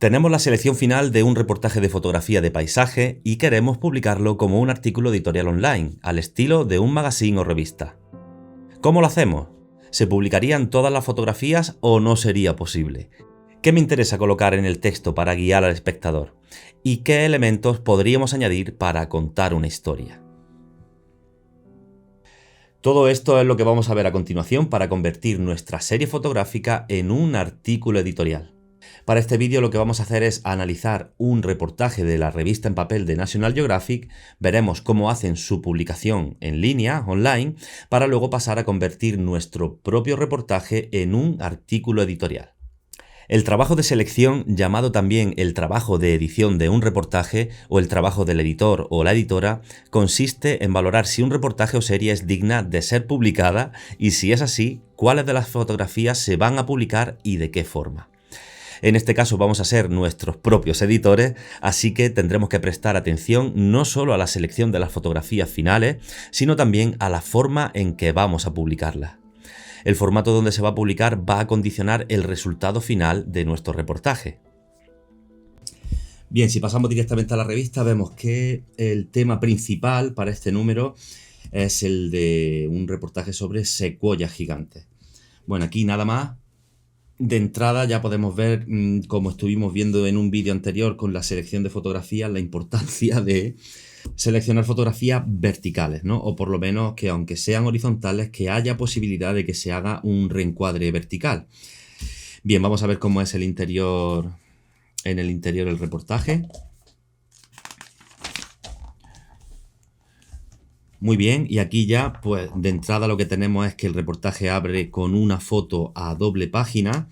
Tenemos la selección final de un reportaje de fotografía de paisaje y queremos publicarlo como un artículo editorial online, al estilo de un magazine o revista. ¿Cómo lo hacemos? ¿Se publicarían todas las fotografías o no sería posible? ¿Qué me interesa colocar en el texto para guiar al espectador? ¿Y qué elementos podríamos añadir para contar una historia? Todo esto es lo que vamos a ver a continuación para convertir nuestra serie fotográfica en un artículo editorial. Para este vídeo lo que vamos a hacer es analizar un reportaje de la revista en papel de National Geographic, veremos cómo hacen su publicación en línea, online, para luego pasar a convertir nuestro propio reportaje en un artículo editorial. El trabajo de selección, llamado también el trabajo de edición de un reportaje o el trabajo del editor o la editora, consiste en valorar si un reportaje o serie es digna de ser publicada y si es así, cuáles de las fotografías se van a publicar y de qué forma. En este caso vamos a ser nuestros propios editores, así que tendremos que prestar atención no solo a la selección de las fotografías finales, sino también a la forma en que vamos a publicarlas. El formato donde se va a publicar va a condicionar el resultado final de nuestro reportaje. Bien, si pasamos directamente a la revista, vemos que el tema principal para este número es el de un reportaje sobre secuoyas gigantes. Bueno, aquí nada más. De entrada ya podemos ver, como estuvimos viendo en un vídeo anterior con la selección de fotografías, la importancia de seleccionar fotografías verticales, ¿no? O por lo menos que aunque sean horizontales, que haya posibilidad de que se haga un reencuadre vertical. Bien, vamos a ver cómo es el interior, en el interior del reportaje. Muy bien, y aquí ya, pues de entrada lo que tenemos es que el reportaje abre con una foto a doble página,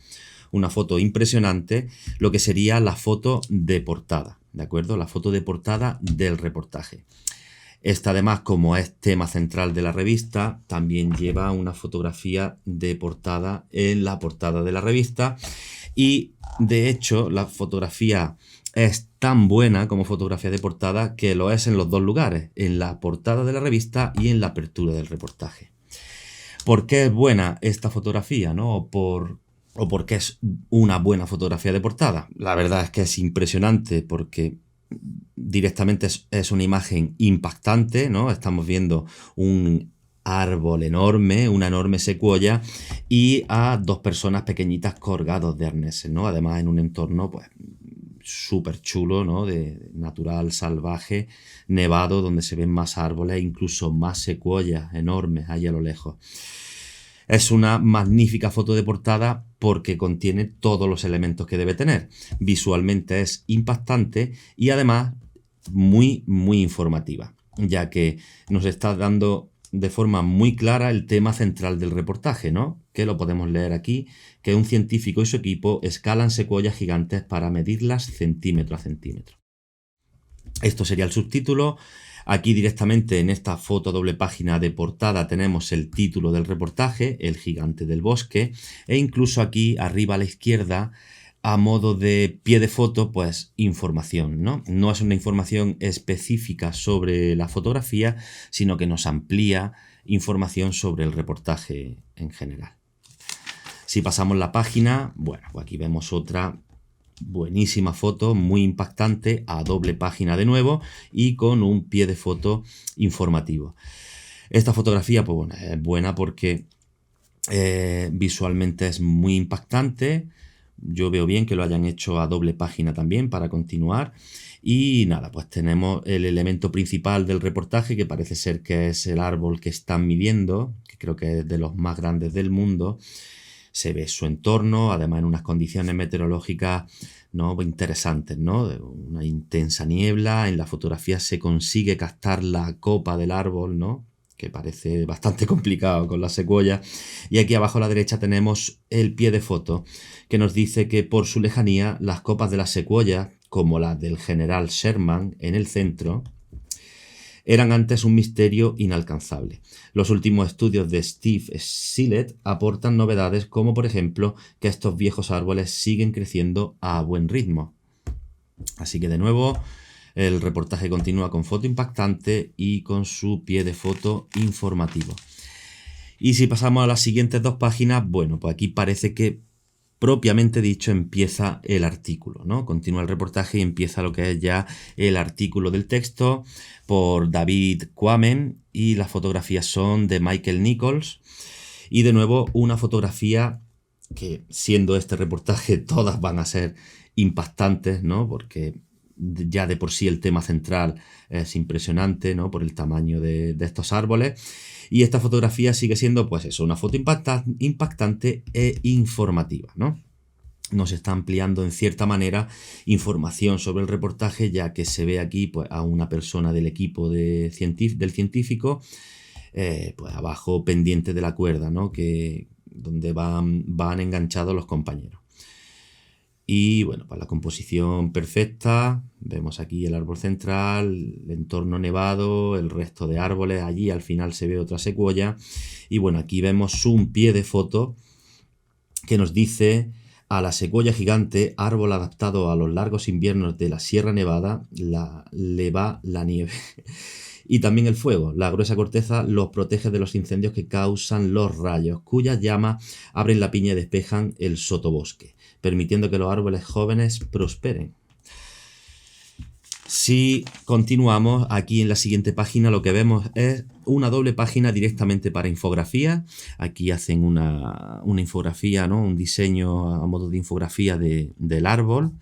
una foto impresionante, lo que sería la foto de portada, ¿de acuerdo? La foto de portada del reportaje. Esta además, como es tema central de la revista, también lleva una fotografía de portada en la portada de la revista y de hecho la fotografía es tan buena como fotografía de portada que lo es en los dos lugares, en la portada de la revista y en la apertura del reportaje. ¿Por qué es buena esta fotografía, ¿no? ¿O por qué es una buena fotografía de portada? La verdad es que es impresionante porque directamente es una imagen impactante, ¿no? Estamos viendo un árbol enorme, una enorme secuoya y a dos personas pequeñitas colgados de arneses, ¿no? Además en un entorno pues súper chulo, ¿no? De natural, salvaje, nevado, donde se ven más árboles, incluso más secuoyas enormes ahí a lo lejos. Es una magnífica foto de portada porque contiene todos los elementos que debe tener. Visualmente es impactante y además muy informativa, ya que nos está dando de forma muy clara el tema central del reportaje, ¿no? Que lo podemos leer aquí, que un científico y su equipo escalan secuoyas gigantes para medirlas centímetro a centímetro. Esto sería el subtítulo. Aquí directamente en esta foto doble página de portada tenemos el título del reportaje, El gigante del bosque, e incluso aquí arriba a la izquierda, a modo de pie de foto, pues información, ¿no? No es una información específica sobre la fotografía, sino que nos amplía información sobre el reportaje en general. Si pasamos la página, bueno, pues aquí vemos otra buenísima foto, muy impactante, a doble página de nuevo y con un pie de foto informativo. Esta fotografía, pues bueno, es buena porque visualmente es muy impactante. Yo veo bien que lo hayan hecho a doble página también para continuar. Y nada, pues tenemos el elemento principal del reportaje, que parece ser que es el árbol que están midiendo, que creo que es de los más grandes del mundo. Se ve su entorno, además en unas condiciones meteorológicas, ¿no?, interesantes, ¿no? Una intensa niebla, en la fotografía se consigue captar la copa del árbol, ¿no?, que parece bastante complicado con la secuoya. Y aquí abajo a la derecha tenemos el pie de foto, que nos dice que por su lejanía las copas de la secuoya, como la del general Sherman en el centro, eran antes un misterio inalcanzable. Los últimos estudios de Steve Sillett aportan novedades como, por ejemplo, que estos viejos árboles siguen creciendo a buen ritmo. Así que de nuevo, el reportaje continúa con foto impactante y con su pie de foto informativo. Y si pasamos a las siguientes dos páginas, bueno, pues aquí parece que propiamente dicho empieza el artículo, ¿no? Continúa el reportaje y empieza lo que es ya el artículo del texto por David Quammen, y las fotografías son de Michael Nichols. Y de nuevo una fotografía que, siendo este reportaje, todas van a ser impactantes, ¿no? Porque ya de por sí el tema central es impresionante, ¿no? Por el tamaño de estos árboles. Y esta fotografía sigue siendo, pues eso, una foto impactante e informativa, ¿no? Nos está ampliando en cierta manera información sobre el reportaje, ya que se ve aquí, pues, a una persona del equipo del científico, pues abajo pendiente de la cuerda, ¿no? Donde van enganchados los compañeros. Y bueno, pues la composición perfecta. Vemos aquí el árbol central, el entorno nevado, el resto de árboles. Allí al final se ve otra secuoya. Y bueno, aquí vemos un pie de foto que nos dice: a la secuoya gigante, árbol adaptado a los largos inviernos de la Sierra Nevada, le va la nieve. Y también el fuego. La gruesa corteza los protege de los incendios que causan los rayos, cuyas llamas abren la piña y despejan el sotobosque, permitiendo que los árboles jóvenes prosperen. Si continuamos, aquí en la siguiente página lo que vemos es una doble página directamente para infografía. Aquí hacen una infografía, ¿no? Un diseño a modo de infografía del árbol.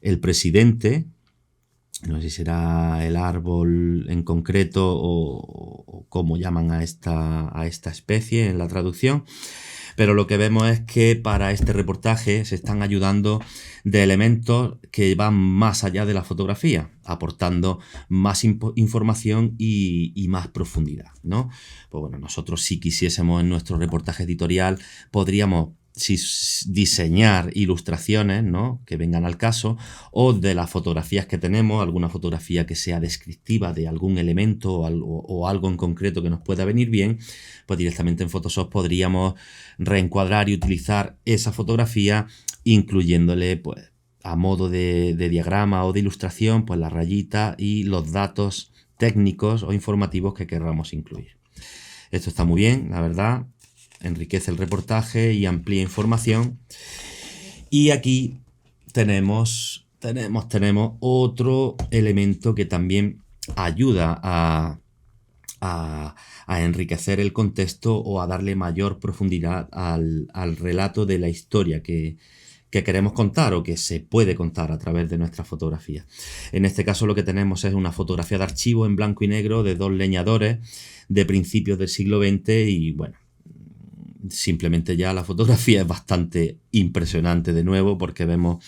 El presidente, no sé si será el árbol en concreto o cómo llaman a esta especie en la traducción. Pero lo que vemos es que para este reportaje se están ayudando de elementos que van más allá de la fotografía, aportando más información y más profundidad, ¿no? Pues bueno, nosotros, si quisiésemos en nuestro reportaje editorial, podríamos diseñar ilustraciones, ¿no? Que vengan al caso, o de las fotografías que tenemos, alguna fotografía que sea descriptiva de algún elemento o algo en concreto que nos pueda venir bien, pues directamente en Photoshop podríamos reencuadrar y utilizar esa fotografía, incluyéndole, pues, a modo de diagrama o de ilustración, pues la rayita y los datos técnicos o informativos que queramos incluir. Esto está muy bien, la verdad. Enriquece el reportaje y amplía información. Y aquí tenemos otro elemento que también ayuda a enriquecer el contexto o a darle mayor profundidad al relato de la historia que queremos contar o que se puede contar a través de nuestra fotografía. En este caso lo que tenemos es una fotografía de archivo en blanco y negro de dos leñadores de principios del siglo XX y bueno, simplemente ya la fotografía es bastante impresionante de nuevo, porque vemos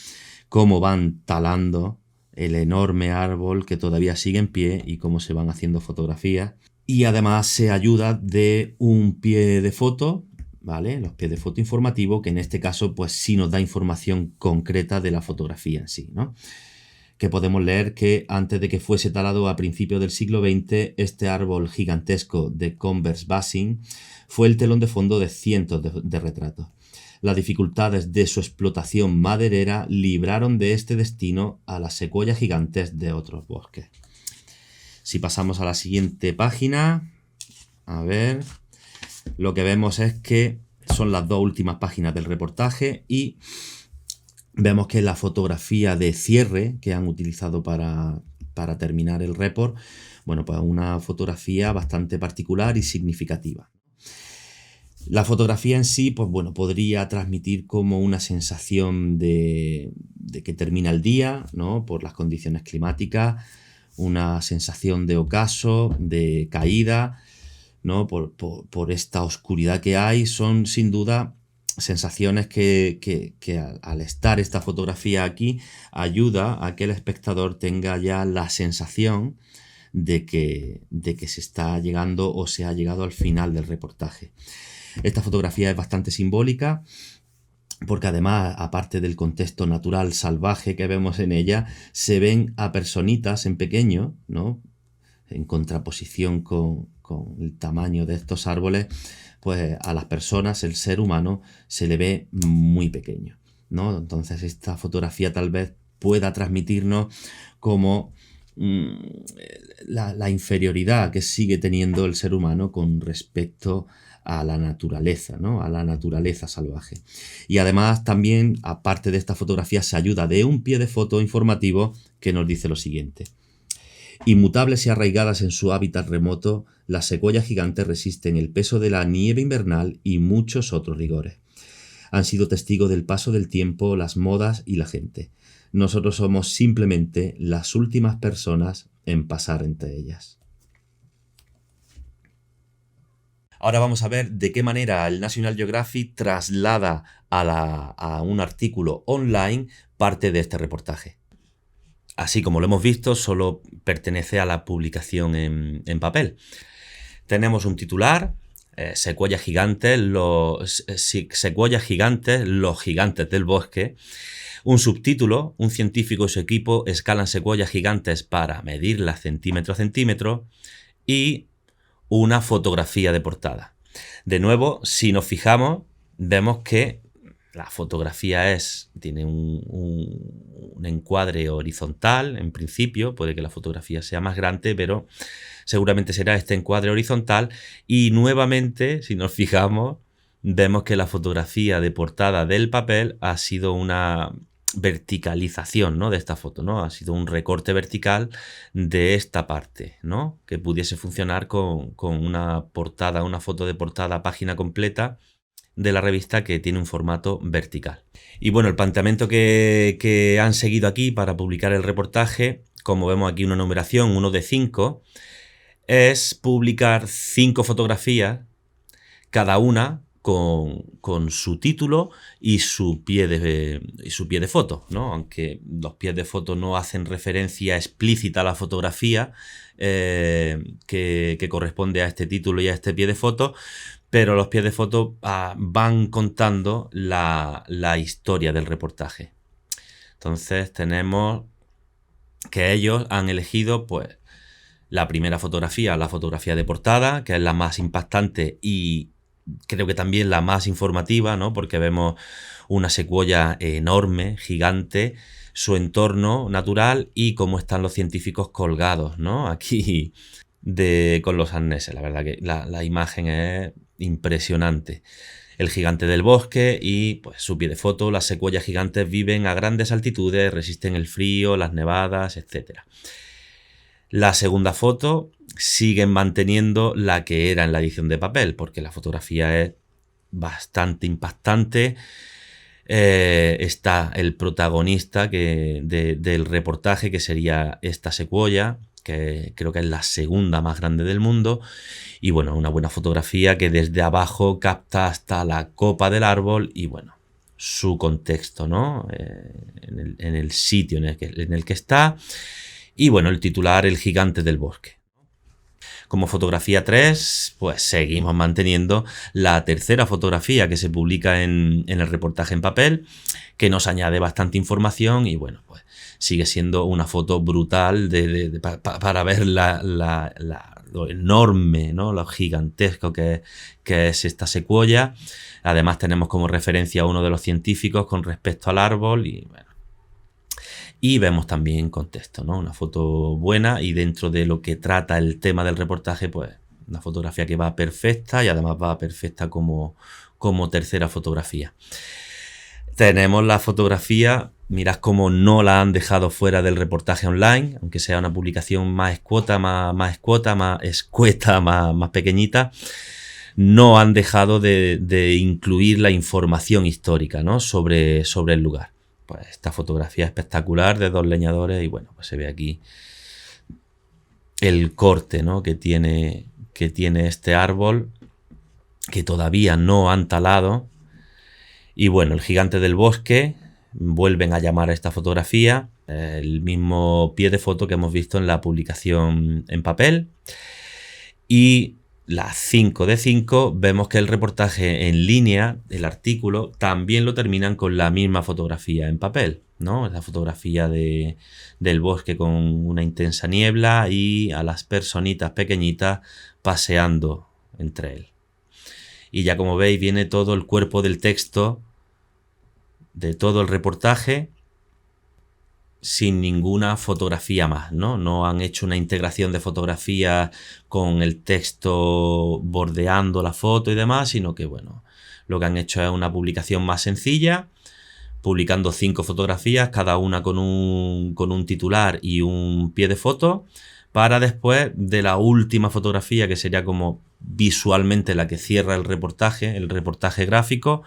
cómo van talando el enorme árbol que todavía sigue en pie y cómo se van haciendo fotografías. Y además se ayuda de un pie de foto, ¿vale? Los pies de foto informativo, que en este caso pues sí nos da información concreta de la fotografía en sí, ¿no? Que podemos leer que antes de que fuese talado a principios del siglo XX, este árbol gigantesco de Converse Basin fue el telón de fondo de cientos de retratos. Las dificultades de su explotación maderera libraron de este destino a las secuoyas gigantes de otros bosques. Si pasamos a la siguiente página, a ver, lo que vemos es que son las dos últimas páginas del reportaje y vemos que la fotografía de cierre que han utilizado para terminar el report, bueno, pues una fotografía bastante particular y significativa. La fotografía en sí, pues bueno, podría transmitir como una sensación de que termina el día, ¿no? Por las condiciones climáticas, una sensación de ocaso, de caída, ¿no? Por esta oscuridad que hay. Son sin duda sensaciones que al estar esta fotografía aquí ayuda a que el espectador tenga ya la sensación de que se está llegando o se ha llegado al final del reportaje. Esta fotografía es bastante simbólica porque además, aparte del contexto natural salvaje que vemos en ella, se ven a personitas en pequeño, ¿no? En contraposición con el tamaño de estos árboles, pues a las personas, el ser humano, se le ve muy pequeño, ¿no? Entonces esta fotografía tal vez pueda transmitirnos como la inferioridad que sigue teniendo el ser humano con respecto a la naturaleza, ¿no? A la naturaleza salvaje. Y además también, aparte de esta fotografía, se ayuda de un pie de foto informativo que nos dice lo siguiente. Inmutables y arraigadas en su hábitat remoto, las secuoyas gigantes resisten el peso de la nieve invernal y muchos otros rigores. Han sido testigos del paso del tiempo, las modas y la gente. Nosotros somos simplemente las últimas personas en pasar entre ellas. Ahora vamos a ver de qué manera el National Geographic traslada a un artículo online parte de este reportaje. Así como lo hemos visto, solo pertenece a la publicación en papel. Tenemos un titular, secuoyas gigantes, los gigantes del bosque. Un subtítulo, un científico y su equipo escalan secuoyas gigantes para medirlas centímetro a centímetro. Y una fotografía de portada. De nuevo, si nos fijamos, vemos que la fotografía tiene un encuadre horizontal, en principio, puede que la fotografía sea más grande, pero seguramente será este encuadre horizontal. Y nuevamente, si nos fijamos, vemos que la fotografía de portada del papel ha sido una verticalización, ¿no?, de esta foto, ¿no? Ha sido un recorte vertical de esta parte, ¿no?, que pudiese funcionar con una portada, una foto de portada, página completa de la revista, que tiene un formato vertical. Y bueno, el planteamiento que han seguido aquí para publicar el reportaje, como vemos aquí una numeración, 1 de 5, es publicar 5 fotografías, cada una con su título y su pie de foto, ¿no? Aunque los pies de foto no hacen referencia explícita a la fotografía que corresponde a este título y a este pie de foto, pero los pies de foto van contando la historia del reportaje. Entonces tenemos que ellos han elegido, pues, la primera fotografía, la fotografía de portada, que es la más impactante y creo que también la más informativa, ¿no?, porque vemos una secuoya enorme, gigante, su entorno natural y cómo están los científicos colgados, ¿no?, aquí con los arneses. La verdad que la imagen es impresionante. El gigante del bosque y, pues, su pie de foto. Las secuoyas gigantes viven a grandes altitudes, resisten el frío, las nevadas, etc. La segunda foto siguen manteniendo la que era en la edición de papel, porque la fotografía es bastante impactante. Está el protagonista del reportaje, que sería esta secuoya, que creo que es la segunda más grande del mundo. Y bueno, una buena fotografía que desde abajo capta hasta la copa del árbol y bueno, su contexto, ¿no?, en el sitio en el que está. Y bueno, el titular, el gigante del bosque. Como fotografía 3, pues seguimos manteniendo la tercera fotografía que se publica en el reportaje en papel, que nos añade bastante información y bueno, pues sigue siendo una foto brutal para ver lo enorme, ¿no?, lo gigantesco que es esta secuoya. Además tenemos como referencia a uno de los científicos con respecto al árbol y bueno. Y vemos también contexto, ¿no?, una foto buena y dentro de lo que trata el tema del reportaje, pues una fotografía que va perfecta y además va perfecta como tercera fotografía. Tenemos la fotografía, mirad cómo no la han dejado fuera del reportaje online, aunque sea una publicación más escueta, más pequeñita. No han dejado de incluir la información histórica, ¿no?, sobre el lugar. Pues esta fotografía espectacular de 2 leñadores y bueno, pues se ve aquí el corte, ¿no?, que tiene este árbol, que todavía no han talado. Y bueno, el gigante del bosque, vuelven a llamar a esta fotografía, el mismo pie de foto que hemos visto en la publicación en papel. Y la 5 de 5, vemos que el reportaje en línea, el artículo, también lo terminan con la misma fotografía en papel, ¿no? La fotografía del bosque con una intensa niebla y a las personitas pequeñitas paseando entre él. Y ya como veis viene todo el cuerpo del texto de todo el reportaje sin ninguna fotografía más, ¿no? No han hecho una integración de fotografías con el texto bordeando la foto y demás, sino que, bueno, lo que han hecho es una publicación más sencilla, publicando 5 fotografías, cada una con un titular y un pie de foto, para después de la última fotografía, que sería como visualmente la que cierra el reportaje gráfico,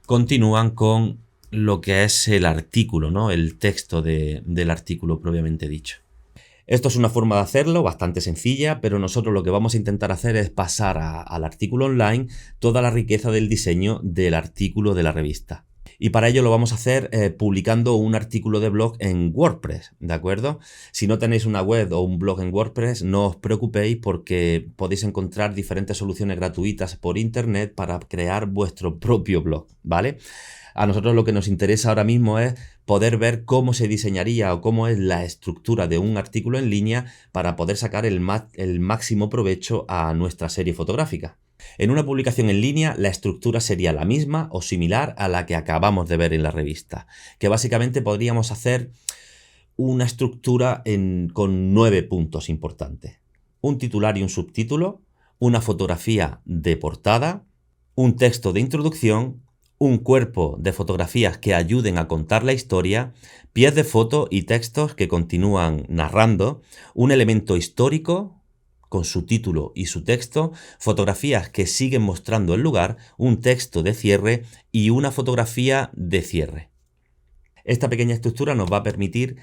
continúan con lo que es el artículo, ¿no? El texto del artículo propiamente dicho. Esto es una forma de hacerlo bastante sencilla, pero nosotros lo que vamos a intentar hacer es pasar al artículo online toda la riqueza del diseño del artículo de la revista. Y para ello lo vamos a hacer publicando un artículo de blog en WordPress, ¿de acuerdo? Si no tenéis una web o un blog en WordPress, no os preocupéis porque podéis encontrar diferentes soluciones gratuitas por internet para crear vuestro propio blog, ¿vale? A nosotros lo que nos interesa ahora mismo es poder ver cómo se diseñaría o cómo es la estructura de un artículo en línea para poder sacar el máximo provecho a nuestra serie fotográfica. En una publicación en línea, la estructura sería la misma o similar a la que acabamos de ver en la revista, que básicamente podríamos hacer una estructura con 9 puntos importantes. Un titular y un subtítulo, una fotografía de portada, un texto de introducción, un cuerpo de fotografías que ayuden a contar la historia, pies de foto y textos que continúan narrando, un elemento histórico con su título y su texto, fotografías que siguen mostrando el lugar, un texto de cierre y una fotografía de cierre. Esta pequeña estructura nos va a permitir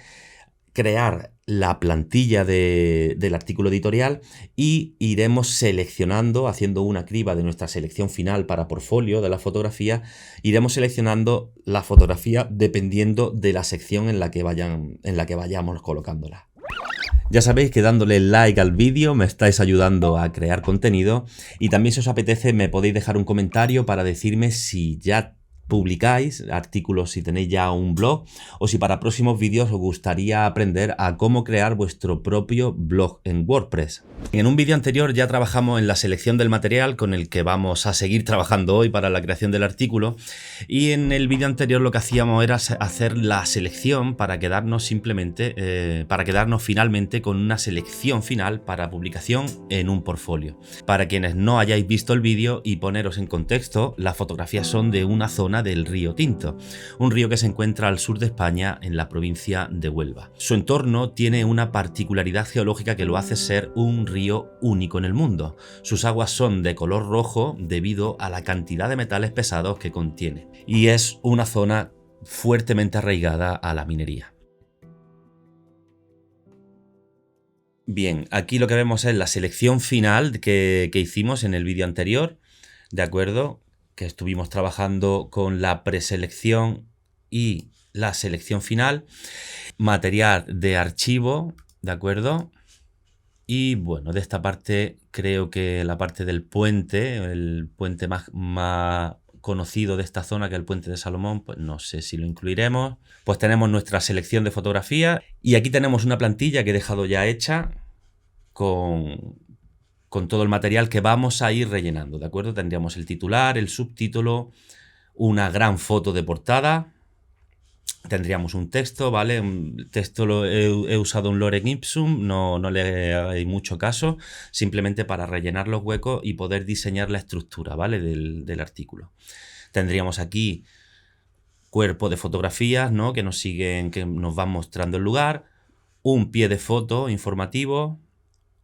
crear la plantilla del artículo editorial y iremos seleccionando, haciendo una criba de nuestra selección final para portfolio de la fotografía, iremos seleccionando la fotografía dependiendo de la sección en la que vayamos colocándola. Ya sabéis que dándole like al vídeo me estáis ayudando a crear contenido y también si os apetece me podéis dejar un comentario para decirme si ya publicáis artículos, si tenéis ya un blog o si para próximos vídeos os gustaría aprender a cómo crear vuestro propio blog en WordPress. En un vídeo anterior ya trabajamos en la selección del material con el que vamos a seguir trabajando hoy para la creación del artículo y en el vídeo anterior lo que hacíamos era hacer la selección para quedarnos finalmente con una selección final para publicación en un portfolio. Para quienes no hayáis visto el vídeo y poneros en contexto, las fotografías son de una zona del río Tinto, un río que se encuentra al sur de España en la provincia de Huelva. Su entorno tiene una particularidad geológica que lo hace ser un río único en el mundo. Sus aguas son de color rojo debido a la cantidad de metales pesados que contiene y es una zona fuertemente arraigada a la minería. Bien, aquí lo que vemos es la selección final que hicimos en el vídeo anterior, ¿de acuerdo? Que estuvimos trabajando con la preselección y la selección final, material de archivo, ¿de acuerdo? Y bueno, de esta parte creo que la parte del puente, el puente más conocido de esta zona, que es el puente de Salomón, pues no sé si lo incluiremos. Pues tenemos nuestra selección de fotografías y aquí tenemos una plantilla que he dejado ya hecha con todo el material que vamos a ir rellenando, ¿de acuerdo? Tendríamos el titular, el subtítulo, una gran foto de portada, tendríamos un texto, ¿vale? Un texto he usado un lorem ipsum, no le hay mucho caso, simplemente para rellenar los huecos y poder diseñar la estructura, ¿vale? Del artículo. Tendríamos aquí cuerpo de fotografías, ¿no? Que nos van mostrando el lugar, un pie de foto informativo,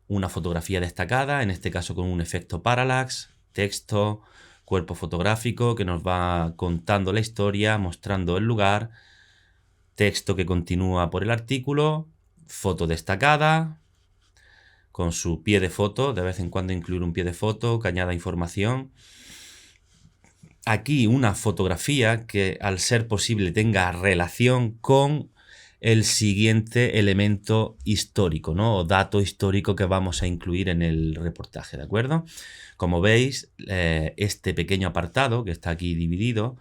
una fotografía destacada, en este caso con un efecto parallax, texto, cuerpo fotográfico que nos va contando la historia, mostrando el lugar, texto que continúa por el artículo, foto destacada, con su pie de foto, de vez en cuando incluir un pie de foto que añada información. Aquí una fotografía que al ser posible tenga relación con el siguiente elemento histórico, ¿no? O dato histórico que vamos a incluir en el reportaje, ¿de acuerdo? Como veis, este pequeño apartado que está aquí dividido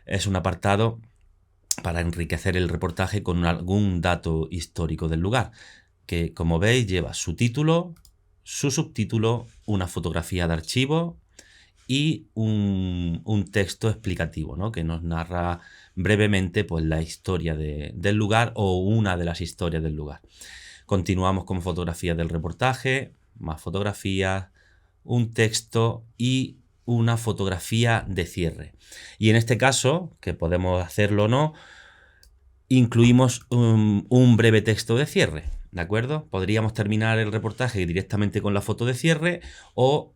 es un apartado para enriquecer el reportaje con algún dato histórico del lugar, que como veis lleva su título, su subtítulo, una fotografía de archivo y un texto explicativo, ¿no? Que nos narra brevemente pues, la historia del lugar o una de las historias del lugar. Continuamos con fotografías del reportaje, más fotografías, un texto y una fotografía de cierre. Y en este caso, que podemos hacerlo o no, incluimos un breve texto de cierre, ¿de acuerdo? Podríamos terminar el reportaje directamente con la foto de cierre o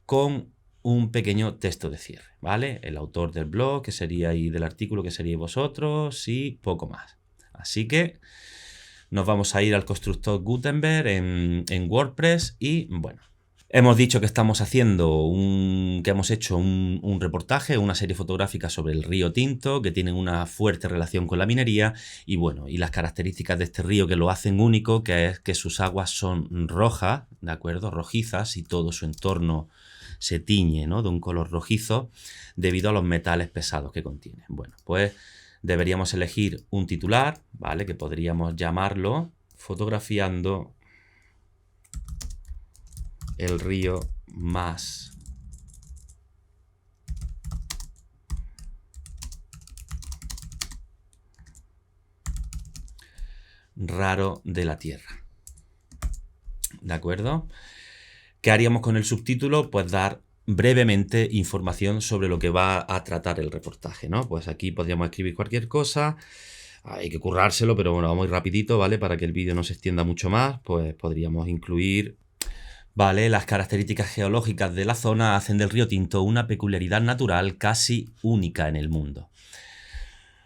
con un pequeño texto de cierre, ¿vale? El autor del blog, que sería y del artículo, que seríais vosotros, y poco más. Así que nos vamos a ir al constructor Gutenberg en WordPress y, bueno, hemos dicho que estamos haciendo que hemos hecho un reportaje, una serie fotográfica sobre el río Tinto, que tienen una fuerte relación con la minería y bueno, y las características de este río que lo hacen único, que es que sus aguas son rojas, ¿de acuerdo? Rojizas y todo su entorno se tiñe, ¿no? De un color rojizo debido a los metales pesados que contiene. Bueno, pues deberíamos elegir un titular, ¿vale? Que podríamos llamarlo fotografiando el río más raro de la Tierra. ¿De acuerdo? ¿Qué haríamos con el subtítulo? Pues dar brevemente información sobre lo que va a tratar el reportaje, ¿no? Pues aquí podríamos escribir cualquier cosa, hay que currárselo, pero bueno, vamos rapidito, ¿vale? Para que el vídeo no se extienda mucho más, pues podríamos incluir, ¿vale? Las características geológicas de la zona hacen del río Tinto una peculiaridad natural casi única en el mundo.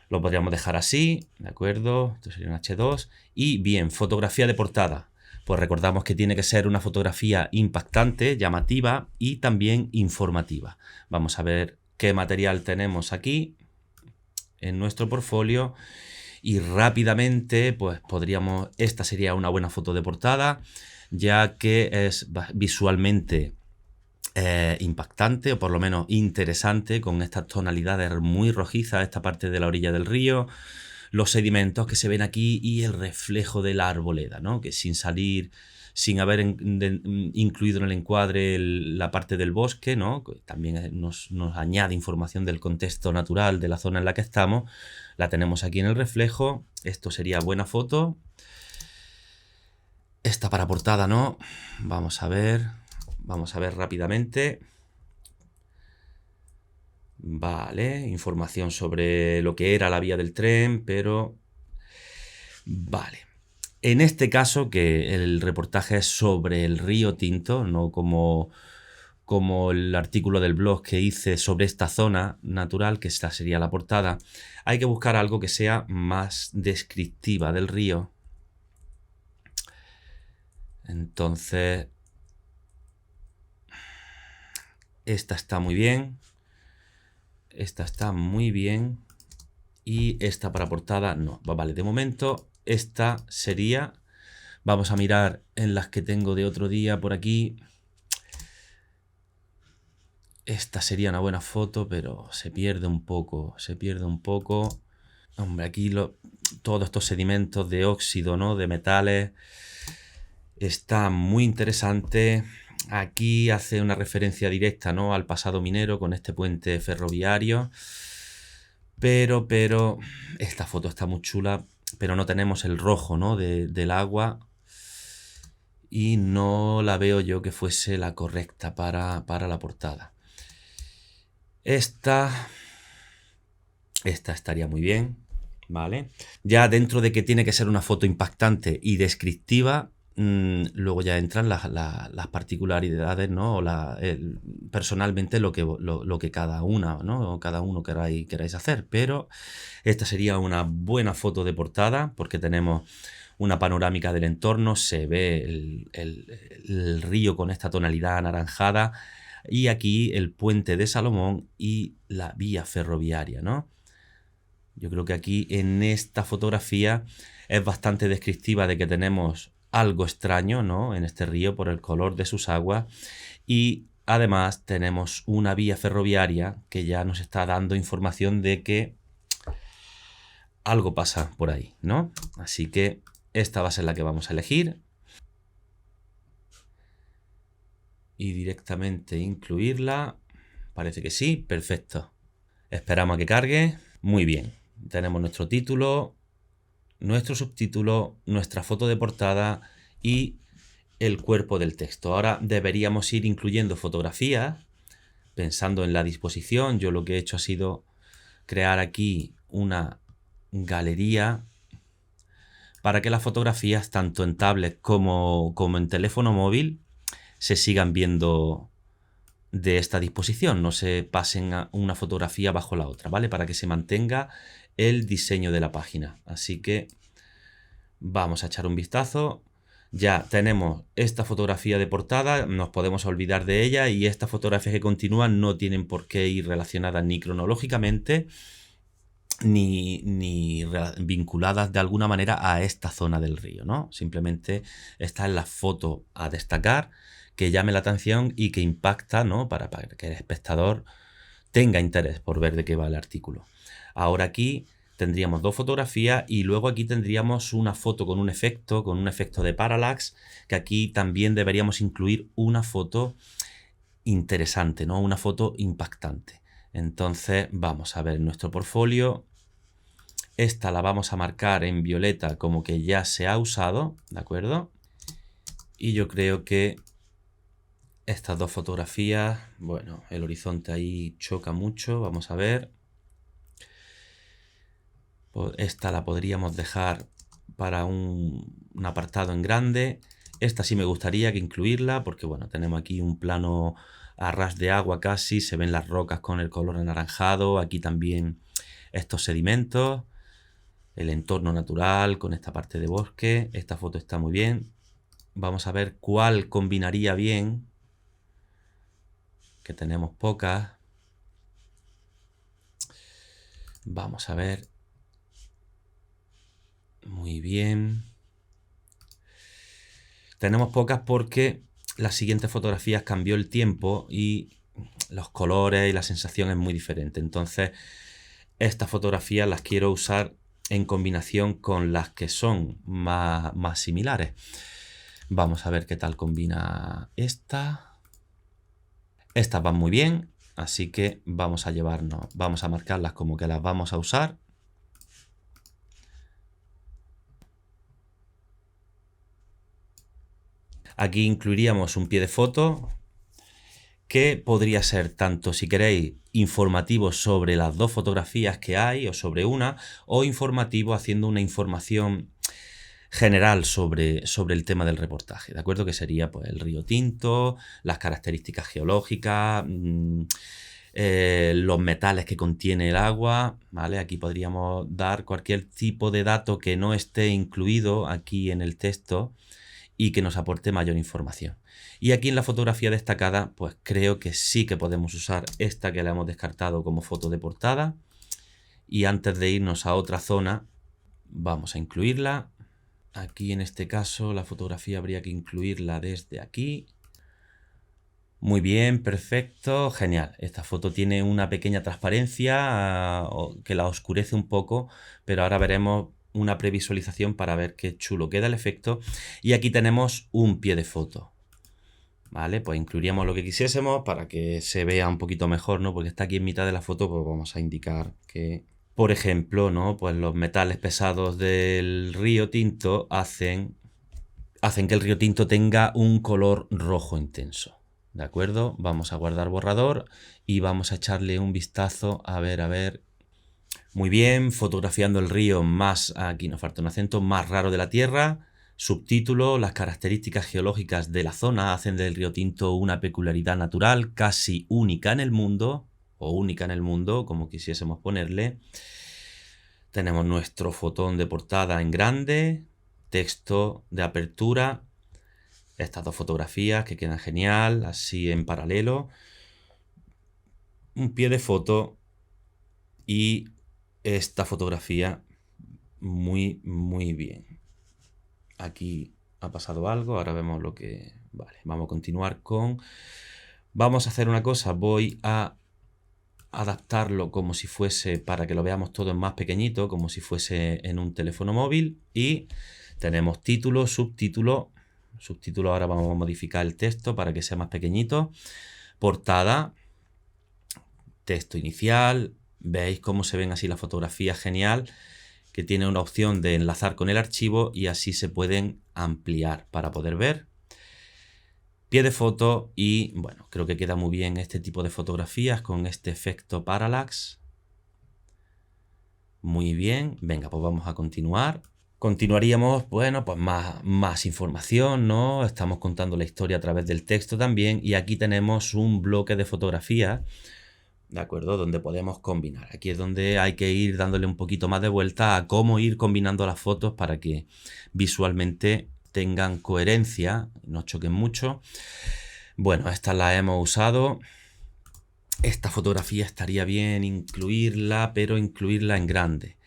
Lo podríamos dejar así, ¿de acuerdo? Esto sería un H2. Y bien, fotografía de portada. Pues recordamos que tiene que ser una fotografía impactante, llamativa y también informativa. Vamos a ver qué material tenemos aquí en nuestro portfolio y rápidamente pues podríamos, esta sería una buena foto de portada ya que es visualmente impactante o por lo menos interesante con estas tonalidades muy rojizas, esta parte de la orilla del río, los sedimentos que se ven aquí y el reflejo de la arboleda, ¿no? Que sin haber incluido en el encuadre la parte del bosque, ¿no? Que también nos añade información del contexto natural de la zona en la que estamos, la tenemos aquí en el reflejo. Esto sería buena foto. Esta para portada no, vamos a ver rápidamente. Vale, información sobre lo que era la vía del tren, pero... Vale. En este caso, que el reportaje es sobre el río Tinto, no como el artículo del blog que hice sobre esta zona natural, que esta sería la portada, hay que buscar algo que sea más descriptiva del río. Entonces, esta está muy bien. Esta está muy bien. Y esta para portada no. Vale, de momento esta sería... Vamos a mirar en las que tengo de otro día por aquí. Esta sería una buena foto, pero se pierde un poco. Hombre, aquí todos estos sedimentos de óxido, ¿no? De metales. Está muy interesante. Aquí hace una referencia directa, ¿no? Al pasado minero con este puente ferroviario. Pero esta foto está muy chula, pero no tenemos el rojo, ¿no? del agua. Y no la veo yo que fuese la correcta para la portada. Esta estaría muy bien, ¿vale? Ya dentro de que tiene que ser una foto impactante y descriptiva, luego ya entran las particularidades, ¿no? Personalmente lo que cada una, ¿no? O cada uno queráis hacer, pero esta sería una buena foto de portada porque tenemos una panorámica del entorno, se ve el río con esta tonalidad anaranjada y aquí el puente de Salomón y la vía ferroviaria, ¿no? Yo creo que aquí en esta fotografía es bastante descriptiva de que tenemos algo extraño, ¿no? En este río por el color de sus aguas y además tenemos una vía ferroviaria que ya nos está dando información de que algo pasa por ahí, ¿no? Así que esta va a ser la que vamos a elegir y directamente incluirla. Parece que sí, perfecto. Esperamos a que cargue. Muy bien. Tenemos nuestro título, nuestro subtítulo, nuestra foto de portada y el cuerpo del texto. Ahora deberíamos ir incluyendo fotografías, pensando en la disposición. Yo lo que he hecho ha sido crear aquí una galería para que las fotografías, tanto en tablet como en teléfono móvil, se sigan viendo de esta disposición, no se pasen a una fotografía bajo la otra, ¿vale? Para que se mantenga el diseño de la página. Así que vamos a echar un vistazo. Ya tenemos esta fotografía de portada, nos podemos olvidar de ella, y estas fotografías que continúan no tienen por qué ir relacionadas ni cronológicamente ni vinculadas de alguna manera a esta zona del río, ¿no? Simplemente esta es la foto a destacar, que llame la atención y que impacta, ¿no? Para que el espectador tenga interés por ver de qué va el artículo. Ahora aquí tendríamos dos fotografías y luego aquí tendríamos una foto con un efecto de parallax, que aquí también deberíamos incluir una foto interesante, ¿no? Una foto impactante. Entonces vamos a ver nuestro portfolio. Esta la vamos a marcar en violeta como que ya se ha usado, ¿de acuerdo? Y yo creo que estas dos fotografías, bueno, el horizonte ahí choca mucho, vamos a ver. Esta la podríamos dejar para un apartado en grande. Esta sí me gustaría que incluirla porque, bueno, tenemos aquí un plano a ras de agua casi, se ven las rocas con el color anaranjado, aquí también estos sedimentos, el entorno natural con esta parte de bosque. Esta foto está muy bien. Vamos a ver cuál combinaría bien, que tenemos pocas. Vamos a ver. Muy bien. Tenemos pocas porque las siguientes fotografías cambió el tiempo y los colores y la sensación es muy diferente. Entonces, estas fotografías las quiero usar en combinación con las que son más similares. Vamos a ver qué tal combina esta. Estas van muy bien, así que vamos a marcarlas como que las vamos a usar. Aquí incluiríamos un pie de foto que podría ser tanto, si queréis, informativo sobre las dos fotografías que hay o sobre una, o informativo haciendo una información general sobre el tema del reportaje, ¿de acuerdo? Que sería pues el río Tinto, las características geológicas, los metales que contiene el agua, ¿vale? Aquí podríamos dar cualquier tipo de dato que no esté incluido aquí en el texto y que nos aporte mayor información. Y aquí en la fotografía destacada, pues creo que sí que podemos usar esta que la hemos descartado como foto de portada. Y antes de irnos a otra zona, vamos a incluirla. Aquí en este caso la fotografía habría que incluirla desde aquí. Muy bien, perfecto, genial. Esta foto tiene una pequeña transparencia que la oscurece un poco, pero ahora veremos una previsualización para ver qué chulo queda el efecto. Y aquí tenemos un pie de foto. Vale, pues incluiríamos lo que quisiésemos para que se vea un poquito mejor, ¿no? Porque está aquí en mitad de la foto, pues vamos a indicar que, por ejemplo, ¿no? Pues los metales pesados del río Tinto hacen que el río Tinto tenga un color rojo intenso. ¿De acuerdo? Vamos a guardar borrador y vamos a echarle un vistazo a ver. Muy bien, fotografiando el río más, aquí nos falta un acento, más raro de la Tierra. Subtítulo: las características geológicas de la zona hacen del río Tinto una peculiaridad natural casi única en el mundo, o única en el mundo, como quisiésemos ponerle. Tenemos nuestro fotón de portada en grande, texto de apertura, estas dos fotografías que quedan genial, así en paralelo, un pie de foto y esta fotografía muy, muy bien. Aquí ha pasado algo, ahora vemos lo que... Vale, vamos a continuar con... Vamos a hacer una cosa, voy a adaptarlo como si fuese, para que lo veamos todo en más pequeñito, como si fuese en un teléfono móvil, y tenemos título, subtítulo, ahora vamos a modificar el texto para que sea más pequeñito, portada, texto inicial, veis cómo se ven así las fotografías, genial, que tiene una opción de enlazar con el archivo y así se pueden ampliar para poder ver. Pie de foto y bueno, creo que queda muy bien este tipo de fotografías con este efecto parallax. Muy bien, venga, pues vamos a continuar. Continuaríamos, bueno, pues más información, ¿no? Estamos contando la historia a través del texto también y aquí tenemos un bloque de fotografías, ¿de acuerdo? Donde podemos combinar. Aquí es donde hay que ir dándole un poquito más de vuelta a cómo ir combinando las fotos para que visualmente tengan coherencia, no choquen mucho. Bueno, estas las hemos usado. Esta fotografía estaría bien incluirla, pero incluirla en grande.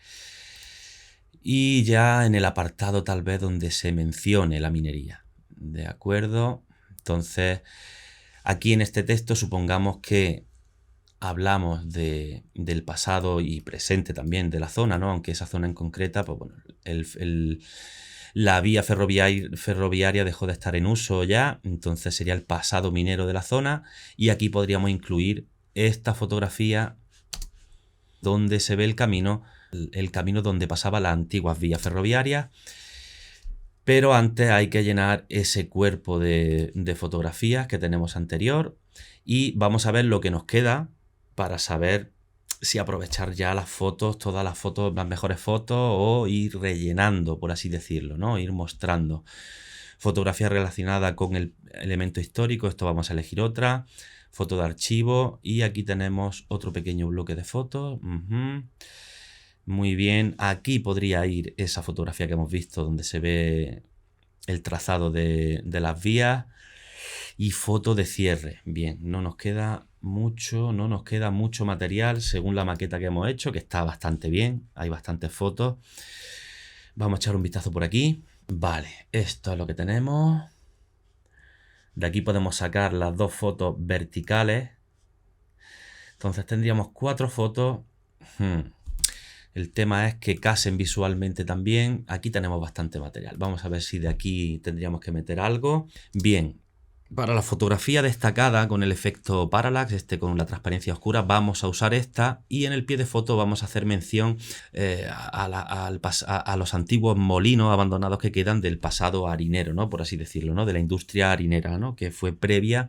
Y ya en el apartado tal vez donde se mencione la minería. ¿De acuerdo? Entonces, aquí en este texto supongamos que hablamos del pasado y presente también de la zona, ¿no? Aunque esa zona en concreta, pues bueno, la vía ferroviaria dejó de estar en uso ya, entonces sería el pasado minero de la zona y aquí podríamos incluir esta fotografía donde se ve el camino donde pasaban las antiguas vías ferroviarias, pero antes hay que llenar ese cuerpo de fotografías que tenemos anterior y vamos a ver lo que nos queda para saber si aprovechar ya las fotos, todas las fotos, las mejores fotos o ir rellenando, por así decirlo, ¿no? Ir mostrando fotografía relacionada con el elemento histórico, esto vamos a elegir otra, foto de archivo y aquí tenemos otro pequeño bloque de fotos. Muy bien, aquí podría ir esa fotografía que hemos visto donde se ve el trazado de las vías y foto de cierre. Bien, no nos queda mucho material según la maqueta que hemos hecho, que está bastante bien, hay bastantes fotos. Vamos a echar un vistazo por aquí. Vale, esto es lo que tenemos. De aquí podemos sacar las dos fotos verticales. Entonces tendríamos 4 fotos. El tema es que casen visualmente también. Aquí tenemos bastante material. Vamos a ver si de aquí tendríamos que meter algo. Bien. Para la fotografía destacada con el efecto parallax, con la transparencia oscura, vamos a usar esta y en el pie de foto vamos a hacer mención a los antiguos molinos abandonados que quedan del pasado harinero, ¿no? Por así decirlo, ¿no? De la industria harinera, ¿no? Que fue previa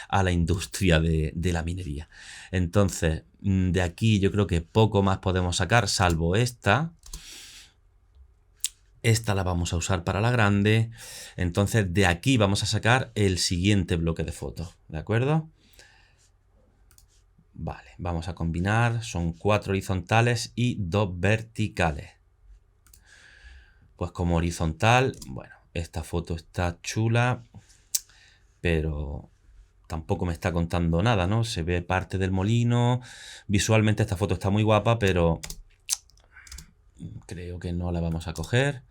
a la industria de la minería. Entonces, de aquí yo creo que poco más podemos sacar, salvo esta. Esta la vamos a usar para la grande. Entonces de aquí vamos a sacar el siguiente bloque de fotos. ¿De acuerdo? Vale, vamos a combinar. Son 4 horizontales y 2 verticales. Pues como horizontal, bueno, esta foto está chula, pero tampoco me está contando nada, ¿no? Se ve parte del molino. Visualmente esta foto está muy guapa, pero creo que no la vamos a coger.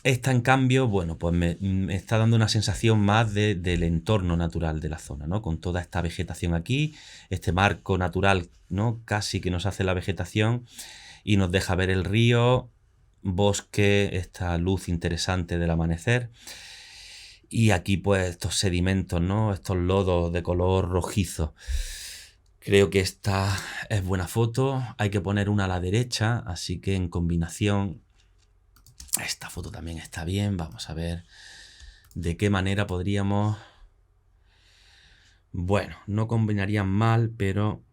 Esta, en cambio, bueno, pues me está dando una sensación más del entorno natural de la zona, ¿no? Con toda esta vegetación aquí, este marco natural, ¿no? Casi que nos hace la vegetación y nos deja ver el río, bosque, esta luz interesante del amanecer. Y aquí, pues, estos sedimentos, ¿no? Estos lodos de color rojizo. Creo que esta es buena foto. Hay que poner una a la derecha, así que en combinación esta foto también está bien. Vamos a ver de qué manera podríamos... Bueno, no combinarían mal, pero...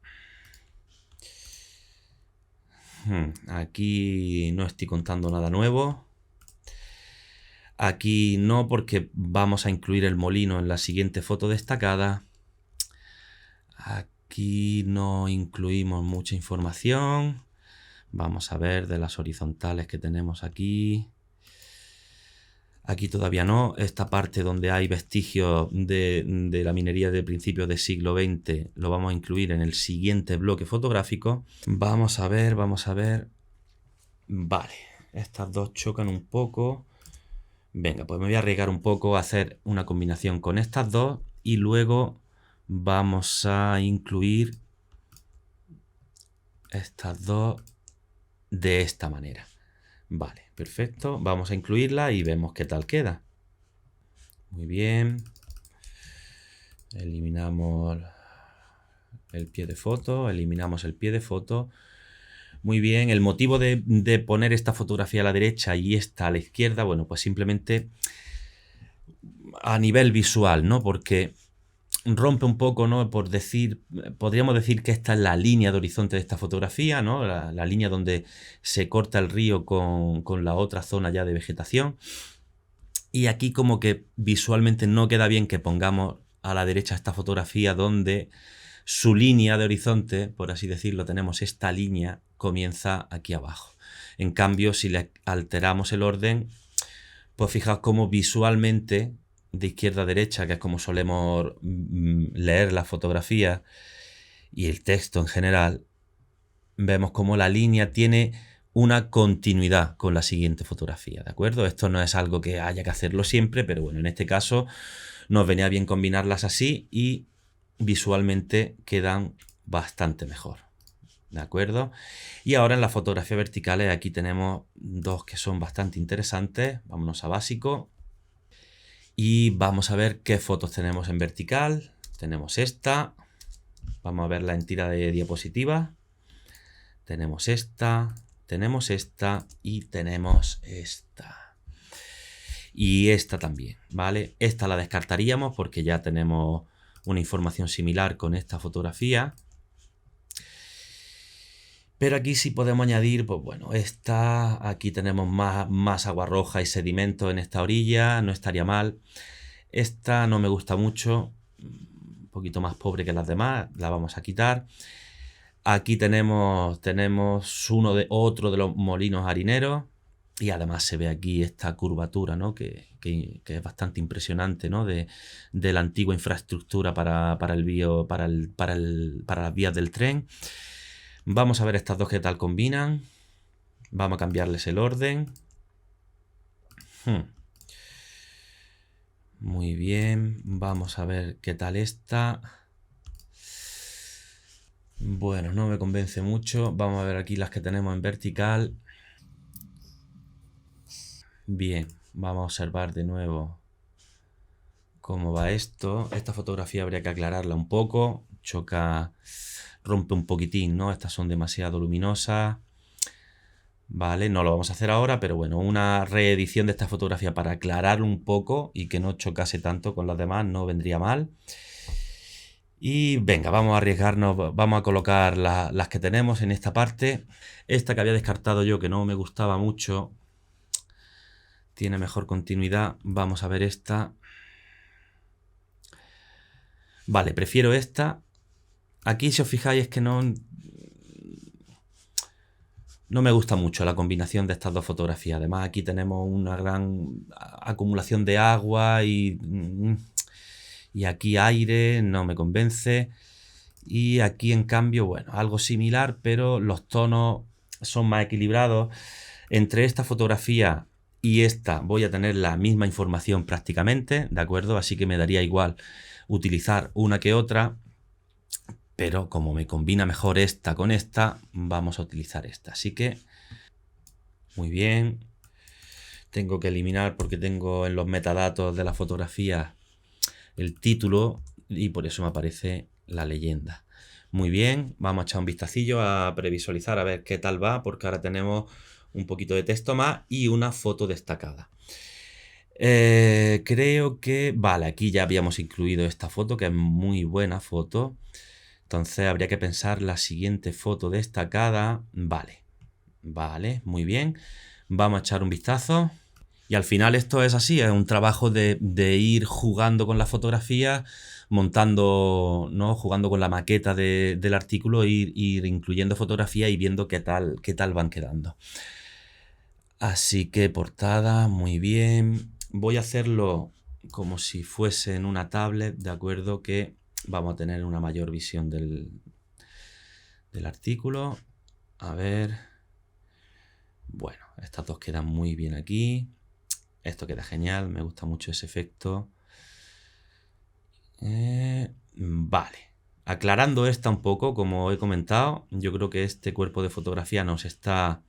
Aquí no estoy contando nada nuevo. Aquí no, porque vamos a incluir el molino en la siguiente foto destacada. Aquí no incluimos mucha información. Vamos a ver de las horizontales que tenemos aquí. Aquí todavía no. Esta parte donde hay vestigios de la minería de principios del siglo XX lo vamos a incluir en el siguiente bloque fotográfico. Vamos a ver. Vale, estas dos chocan un poco. Venga, pues me voy a arriesgar un poco a hacer una combinación con estas dos y luego vamos a incluir estas dos de esta manera. Vale, perfecto. Vamos a incluirla y vemos qué tal queda. Muy bien. Eliminamos el pie de foto, eliminamos el pie de foto. Muy bien, el motivo de poner esta fotografía a la derecha y esta a la izquierda, bueno, pues simplemente a nivel visual, ¿no? Porque rompe un poco, ¿no? Por decir, podríamos decir que esta es la línea de horizonte de esta fotografía, ¿no? La línea donde se corta el río con la otra zona ya de vegetación. Y aquí como que visualmente no queda bien que pongamos a la derecha esta fotografía donde su línea de horizonte, por así decirlo, tenemos esta línea, comienza aquí abajo. En cambio, si le alteramos el orden, pues fijaos cómo visualmente, de izquierda a derecha, que es como solemos leer la fotografía y el texto en general, vemos como la línea tiene una continuidad con la siguiente fotografía, ¿de acuerdo? Esto no es algo que haya que hacerlo siempre, pero bueno, en este caso nos venía bien combinarlas así y visualmente quedan bastante mejor, ¿de acuerdo? Y ahora en la fotografía verticales aquí tenemos dos que son bastante interesantes. Vámonos a básico y vamos a ver qué fotos tenemos en vertical. Tenemos esta, vamos a verla en tira de diapositiva. Tenemos esta y tenemos esta. Y esta también, ¿vale? Esta la descartaríamos porque ya tenemos una información similar con esta fotografía. Pero aquí sí podemos añadir, pues bueno, aquí tenemos más agua roja y sedimento en esta orilla, no estaría mal. Esta no me gusta mucho, un poquito más pobre que las demás, la vamos a quitar. Aquí tenemos otro de los molinos harineros y además se ve aquí esta curvatura, ¿no? que es bastante impresionante, ¿no? de la antigua infraestructura para las vías del tren. Vamos a ver estas dos qué tal combinan. Vamos a cambiarles el orden. Muy bien. Vamos a ver qué tal esta. Bueno, no me convence mucho. Vamos a ver aquí las que tenemos en vertical. Bien, vamos a observar de nuevo cómo va esto. Esta fotografía habría que aclararla un poco. Rompe un poquitín, ¿no? Estas son demasiado luminosas. Vale, no lo vamos a hacer ahora, pero bueno, una reedición de esta fotografía para aclarar un poco y que no chocase tanto con las demás no vendría mal. Y venga, vamos a arriesgarnos, vamos a colocar las que tenemos en esta parte. Esta que había descartado yo, que no me gustaba mucho, tiene mejor continuidad. Vamos a ver esta. Vale, prefiero esta. Aquí, si os fijáis, es que no me gusta mucho la combinación de estas dos fotografías. Además, aquí tenemos una gran acumulación de agua y aquí aire, no me convence. Y aquí, en cambio, bueno, algo similar, pero los tonos son más equilibrados. Entre esta fotografía y esta voy a tener la misma información prácticamente, ¿de acuerdo? Así que me daría igual utilizar una que otra. Pero como me combina mejor esta con esta, vamos a utilizar esta. Así que, muy bien. Tengo que eliminar porque tengo en los metadatos de la fotografía el título y por eso me aparece la leyenda. Muy bien, vamos a echar un vistacillo a previsualizar a ver qué tal va, porque ahora tenemos un poquito de texto más y una foto destacada. Creo que, vale, aquí ya habíamos incluido esta foto, que es muy buena foto. Entonces habría que pensar la siguiente foto destacada. Vale, muy bien. Vamos a echar un vistazo. Y al final esto es así, es un trabajo de ir jugando con la fotografía, montando, ¿no? Jugando con la maqueta del artículo, ir incluyendo fotografía y viendo qué tal van quedando. Así que portada, muy bien. Voy a hacerlo como si fuese en una tablet, ¿de acuerdo? Que vamos a tener una mayor visión del artículo. A ver. Bueno, estas dos quedan muy bien aquí. Esto queda genial, me gusta mucho ese efecto. Vale. Aclarando esta un poco, como he comentado, yo creo que este cuerpo de fotografía nos está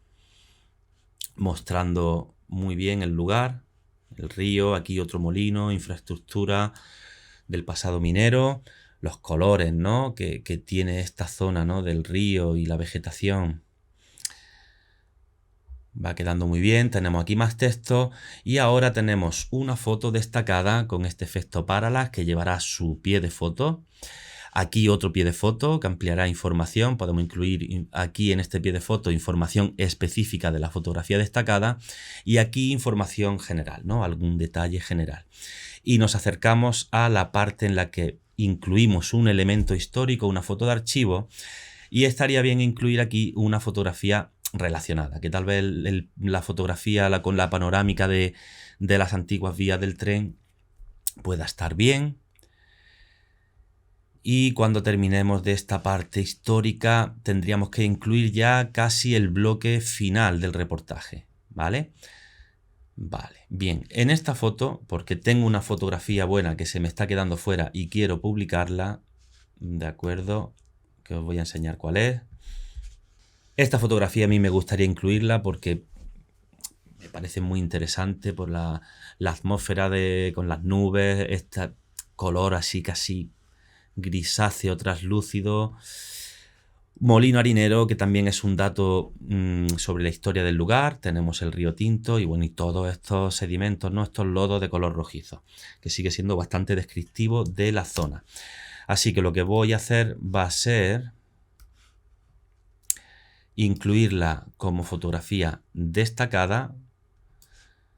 mostrando muy bien el lugar. El río, aquí otro molino, infraestructura del pasado minero. los colores, ¿no? que tiene esta zona, ¿no? Del río y la vegetación. Va quedando muy bien, tenemos aquí más texto y ahora tenemos una foto destacada con este efecto parallax que llevará su pie de foto. Aquí otro pie de foto que ampliará información. Podemos incluir aquí en este pie de foto información específica de la fotografía destacada y aquí información general, ¿no? Algún detalle general. Y nos acercamos a la parte en la que incluimos un elemento histórico, una foto de archivo, y estaría bien incluir aquí una fotografía relacionada, que tal vez la fotografía con la panorámica de las antiguas vías del tren pueda estar bien. Y cuando terminemos de esta parte histórica tendríamos que incluir ya casi el bloque final del reportaje, ¿vale? Vale, bien, en esta foto, porque tengo una fotografía buena que se me está quedando fuera y quiero publicarla, ¿de acuerdo? Que os voy a enseñar cuál es. Esta fotografía a mí me gustaría incluirla porque me parece muy interesante por la atmósfera con las nubes, este color así casi grisáceo, traslúcido. Molino harinero, que también es un dato sobre la historia del lugar. Tenemos el río Tinto y bueno, y todos estos sedimentos, ¿no? Estos lodos de color rojizo, que sigue siendo bastante descriptivo de la zona. Así que lo que voy a hacer va a ser incluirla como fotografía destacada,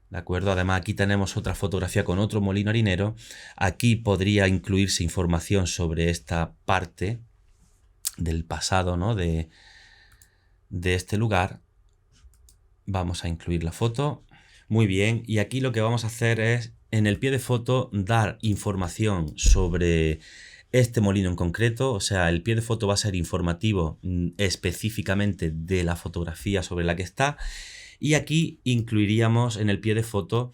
¿de acuerdo? Además aquí tenemos otra fotografía con otro molino harinero. Aquí podría incluirse información sobre esta parte del pasado, ¿no? de este lugar. Vamos a incluir la foto. Muy bien, y aquí lo que vamos a hacer es, en el pie de foto, dar información sobre este molino en concreto. O sea, el pie de foto va a ser informativo específicamente de la fotografía sobre la que está. Y aquí incluiríamos en el pie de foto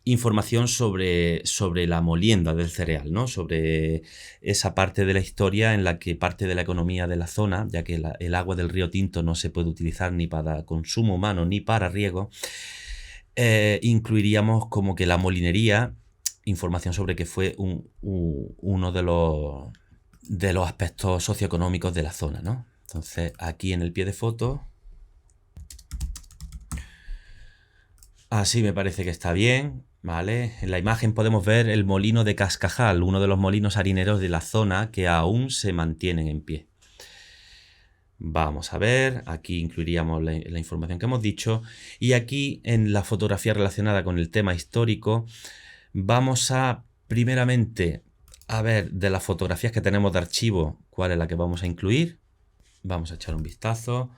información sobre la molienda del cereal, ¿no? Sobre esa parte de la historia en la que parte de la economía de la zona, ya que el agua del río Tinto no se puede utilizar ni para consumo humano ni para riego, incluiríamos como que la molinería, información sobre que fue uno de los aspectos socioeconómicos de la zona, ¿no? Entonces aquí en el pie de foto, así me parece que está bien, ¿vale? En la imagen podemos ver el molino de Cascajal, uno de los molinos harineros de la zona que aún se mantienen en pie. Vamos a ver, aquí incluiríamos la información que hemos dicho y aquí en la fotografía relacionada con el tema histórico vamos a primeramente a ver de las fotografías que tenemos de archivo cuál es la que vamos a incluir. Vamos a echar un vistazo.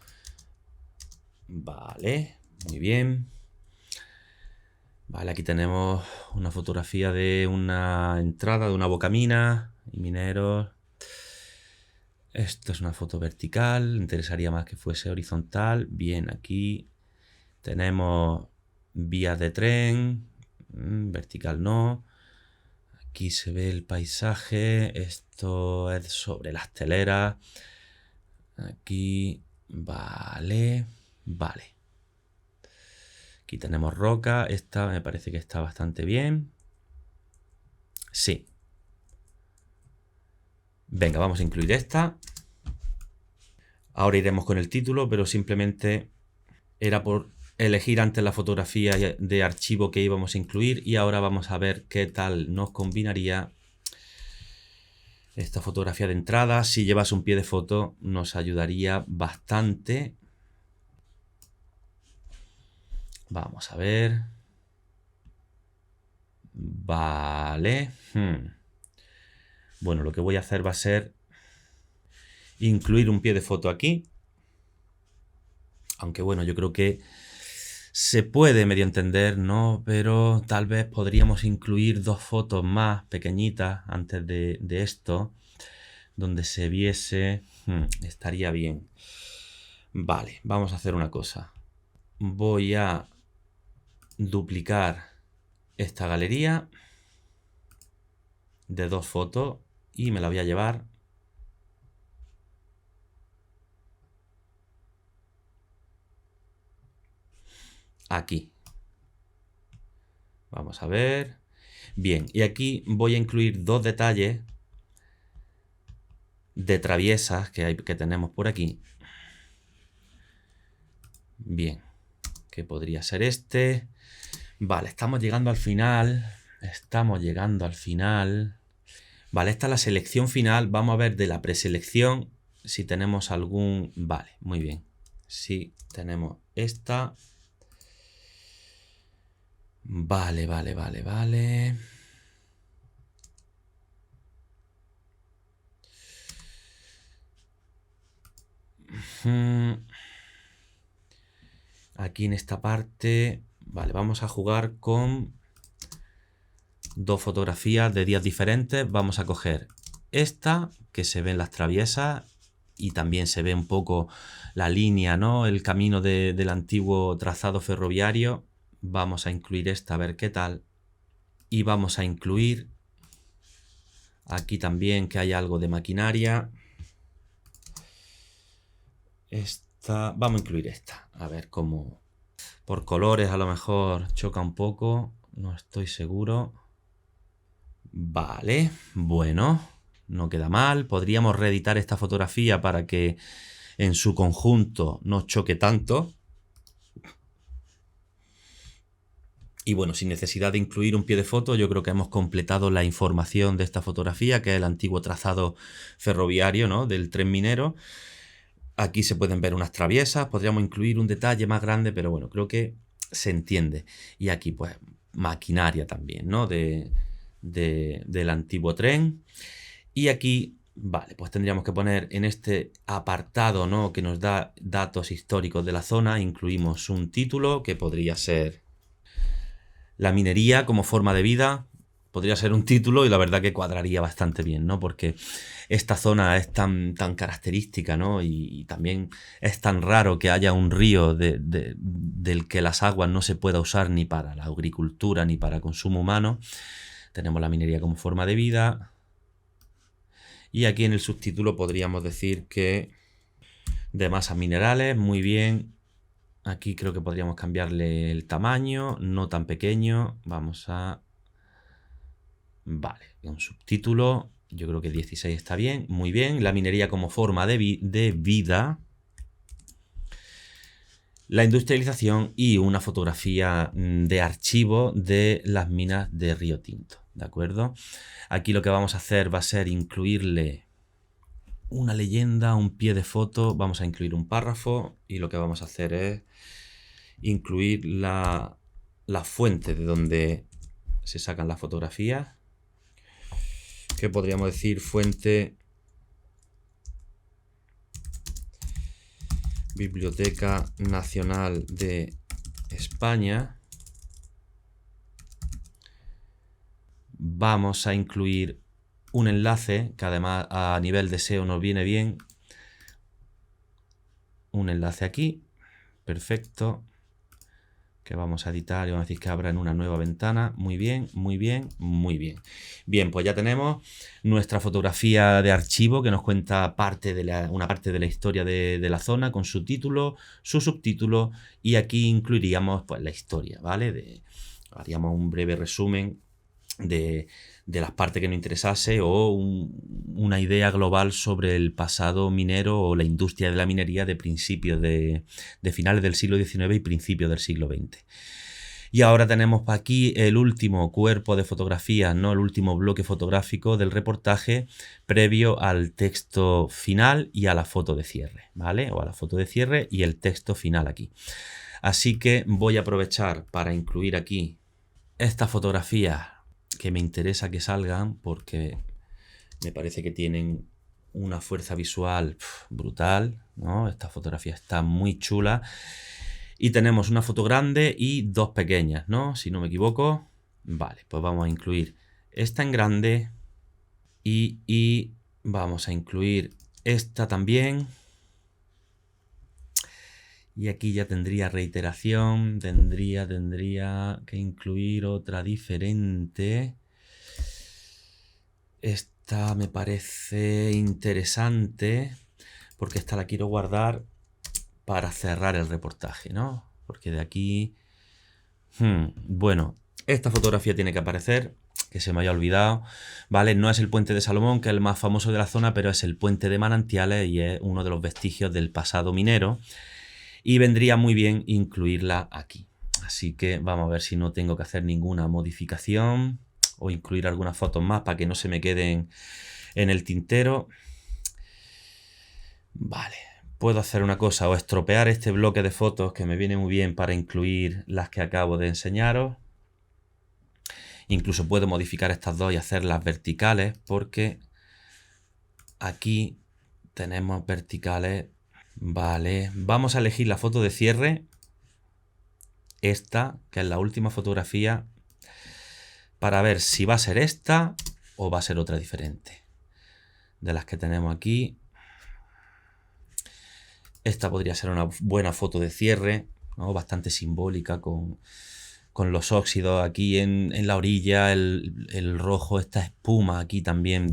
Vale, muy bien. Vale, aquí tenemos una fotografía de una entrada de una bocamina y mineros. Esto es una foto vertical, interesaría más que fuese horizontal. Bien, aquí tenemos vías de tren, vertical no. Aquí se ve el paisaje, esto es sobre las teleras. Aquí, vale, vale. Aquí tenemos roca, esta me parece que está bastante bien. Sí. Venga, vamos a incluir esta. Ahora iremos con el título, pero simplemente era por elegir antes la fotografía de archivo que íbamos a incluir y ahora vamos a ver qué tal nos combinaría esta fotografía de entrada. Si llevas un pie de foto nos ayudaría bastante. Vamos a ver. Vale. Bueno, lo que voy a hacer va a ser incluir un pie de foto aquí. Aunque bueno, yo creo que se puede medio entender, ¿no? Pero tal vez podríamos incluir dos fotos más pequeñitas antes de esto, donde se viese. Estaría bien. Vale, vamos a hacer una cosa. Voy a duplicar esta galería de dos fotos y me la voy a llevar aquí. Vamos a ver. Bien, y aquí voy a incluir dos detalles de traviesas que tenemos por aquí. Bien, que podría ser este. Vale, estamos llegando al final. Vale, esta es la selección final. Vamos a ver de la preselección si tenemos algún... Vale, muy bien. Sí, tenemos esta. Vale. Aquí en esta parte... Vale, vamos a jugar con dos fotografías de días diferentes. Vamos a coger esta, que se ven las traviesas y también se ve un poco la línea, ¿no? El camino del antiguo trazado ferroviario. Vamos a incluir esta, a ver qué tal. Y vamos a incluir aquí también que hay algo de maquinaria. Esta, vamos a incluir esta, a ver cómo... Por colores a lo mejor choca un poco, no estoy seguro. Vale, bueno, no queda mal. Podríamos reeditar esta fotografía para que en su conjunto no choque tanto. Y bueno, sin necesidad de incluir un pie de foto, yo creo que hemos completado la información de esta fotografía, que es el antiguo trazado ferroviario, ¿no? Del tren minero. Aquí se pueden ver unas traviesas, podríamos incluir un detalle más grande, pero bueno, creo que se entiende. Y aquí pues maquinaria también, ¿no? Del antiguo tren. Y aquí, vale, pues tendríamos que poner en este apartado, ¿no? Que nos da datos históricos de la zona, incluimos un título que podría ser la minería como forma de vida. Podría ser un título y la verdad que cuadraría bastante bien, ¿no? Porque esta zona es tan característica, ¿no? Y también es tan raro que haya un río del que las aguas no se pueda usar ni para la agricultura ni para consumo humano. Tenemos la minería como forma de vida. Y aquí en el subtítulo podríamos decir que de masas minerales, muy bien. Aquí creo que podríamos cambiarle el tamaño, no tan pequeño. Vamos a... Vale, un subtítulo, yo creo que 16 está bien, muy bien. La minería como forma de vida, la industrialización y una fotografía de archivo de las minas de Río Tinto, ¿de acuerdo? Aquí lo que vamos a hacer va a ser incluirle una leyenda, un pie de foto, vamos a incluir un párrafo y lo que vamos a hacer es incluir la fuente de donde se sacan las fotografías. ¿Qué podríamos decir? Fuente Biblioteca Nacional de España. Vamos a incluir un enlace que además a nivel de SEO nos viene bien. Un enlace aquí. Perfecto. Que vamos a editar y vamos a decir que abra en una nueva ventana. Muy bien. Bien, pues ya tenemos nuestra fotografía de archivo que nos cuenta una parte de la historia de la zona con su título, su subtítulo y aquí incluiríamos pues la historia, ¿vale? Haríamos un breve resumen de las partes que nos interesase o una idea global sobre el pasado minero o la industria de la minería de principios de finales del siglo XIX y principios del siglo XX. Y ahora tenemos aquí el último cuerpo de fotografías, ¿no? El último bloque fotográfico del reportaje previo al texto final y a la foto de cierre, ¿vale? O a la foto de cierre y el texto final aquí. Así que voy a aprovechar para incluir aquí estas fotografías que me interesa que salgan porque me parece que tienen una fuerza visual brutal, ¿no? Esta fotografía está muy chula. Y tenemos una foto grande y dos pequeñas, ¿no? Si no me equivoco. Vale, pues vamos a incluir esta en grande y vamos a incluir esta también. Y aquí ya tendría reiteración, tendría que incluir otra diferente. Esta me parece interesante porque esta la quiero guardar para cerrar el reportaje, ¿no? Porque de aquí... Bueno, esta fotografía tiene que aparecer que se me había olvidado, ¿vale? No es el puente de Salomón, que es el más famoso de la zona, pero es el puente de Manantiales y es uno de los vestigios del pasado minero. Y vendría muy bien incluirla aquí. Así que vamos a ver si no tengo que hacer ninguna modificación o incluir algunas fotos más para que no se me queden en el tintero. Vale, puedo hacer una cosa, o estropear este bloque de fotos que me viene muy bien para incluir las que acabo de enseñaros. Incluso puedo modificar estas dos y hacerlas verticales, porque aquí tenemos verticales. Vale, vamos a elegir la foto de cierre, esta, que es la última fotografía, para ver si va a ser esta o va a ser otra diferente. De las que tenemos aquí, esta podría ser una buena foto de cierre, ¿no? Bastante simbólica, con los óxidos aquí en la orilla, el rojo, esta espuma aquí también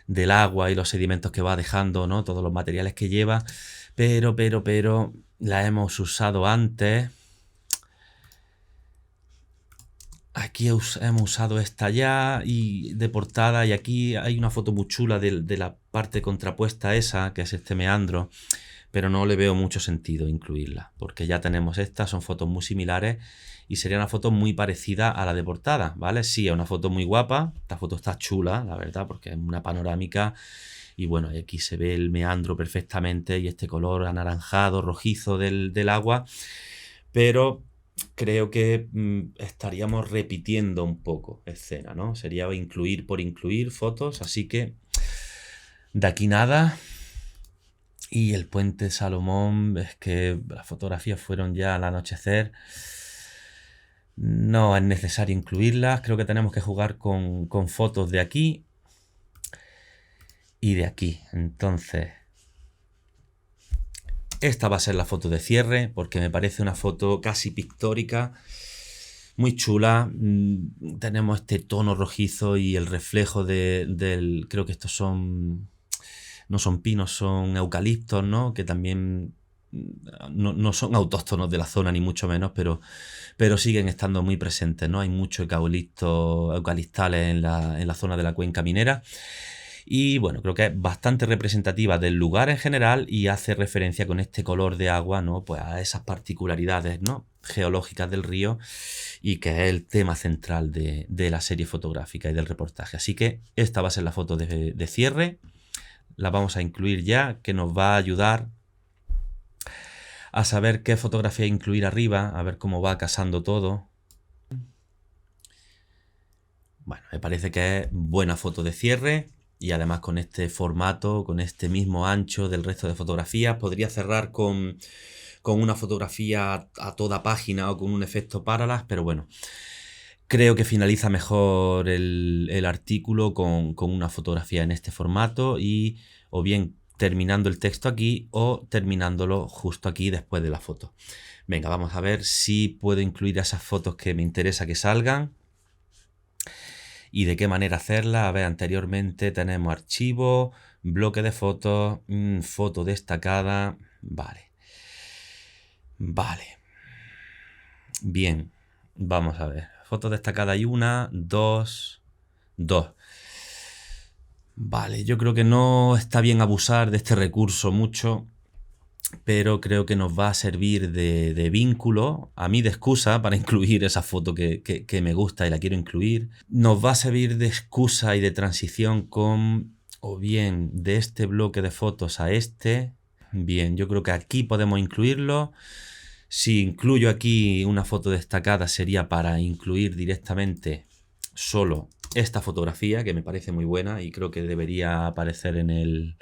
del agua y los sedimentos que va dejando, ¿no? Todos los materiales que lleva, pero la hemos usado antes. Aquí hemos usado esta ya y de portada, y aquí hay una foto muy chula de la parte contrapuesta esa, que es este meandro, pero no le veo mucho sentido incluirla, porque ya tenemos esta, son fotos muy similares y sería una foto muy parecida a la de portada, ¿vale? Sí, es una foto muy guapa, esta foto está chula, la verdad, porque es una panorámica y bueno, aquí se ve el meandro perfectamente y este color anaranjado, rojizo del agua, pero creo que estaríamos repitiendo un poco escena, ¿no? Sería incluir por incluir fotos, así que de aquí nada. Y el puente Salomón, es que las fotografías fueron ya al anochecer. No es necesario incluirlas, creo que tenemos que jugar con fotos de aquí y de aquí. Entonces, esta va a ser la foto de cierre, porque me parece una foto casi pictórica, muy chula. Tenemos este tono rojizo y el reflejo del... Creo que estos son... No son pinos, son eucaliptos, ¿no? Que también no son autóctonos de la zona, ni mucho menos, pero siguen estando muy presentes, ¿no? Hay muchos eucaliptales en la zona de la cuenca minera. Y bueno, creo que es bastante representativa del lugar en general y hace referencia con este color de agua, ¿no? Pues a esas particularidades, ¿no? Geológicas del río, y que es el tema central de la serie fotográfica y del reportaje. Así que esta va a ser la foto de cierre. La vamos a incluir ya, que nos va a ayudar a saber qué fotografía incluir arriba, a ver cómo va casando todo. Bueno, me parece que es buena foto de cierre y además con este formato, con este mismo ancho del resto de fotografías. Podría cerrar con una fotografía a toda página o con un efecto parallax, pero bueno, creo que finaliza mejor el artículo con una fotografía en este formato, y o bien terminando el texto aquí o terminándolo justo aquí después de la foto. Venga, vamos a ver si puedo incluir esas fotos que me interesa que salgan y de qué manera hacerlas. A ver, anteriormente tenemos archivo, bloque de fotos, foto destacada. Vale. Bien, vamos a ver. Fotos destacadas hay una, dos. Vale, yo creo que no está bien abusar de este recurso mucho, pero creo que nos va a servir de vínculo, a mí de excusa para incluir esa foto que me gusta y la quiero incluir. Nos va a servir de excusa y de transición con, o bien de este bloque de fotos a este. Bien, yo creo que aquí podemos incluirlo. Si incluyo aquí una foto destacada sería para incluir directamente solo esta fotografía, que me parece muy buena y creo que debería aparecer en el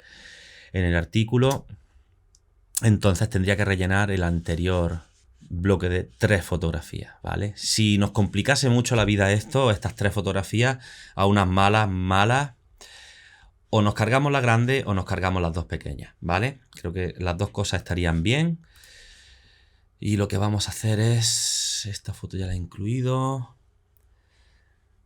artículo. Entonces tendría que rellenar el anterior bloque de 3 fotografías, ¿vale? Si nos complicase mucho la vida estas 3 fotografías, a unas malas, o nos cargamos la grande o nos cargamos las 2 pequeñas, ¿vale? Creo que las 2 cosas estarían bien. Y lo que vamos a hacer es... Esta foto ya la he incluido.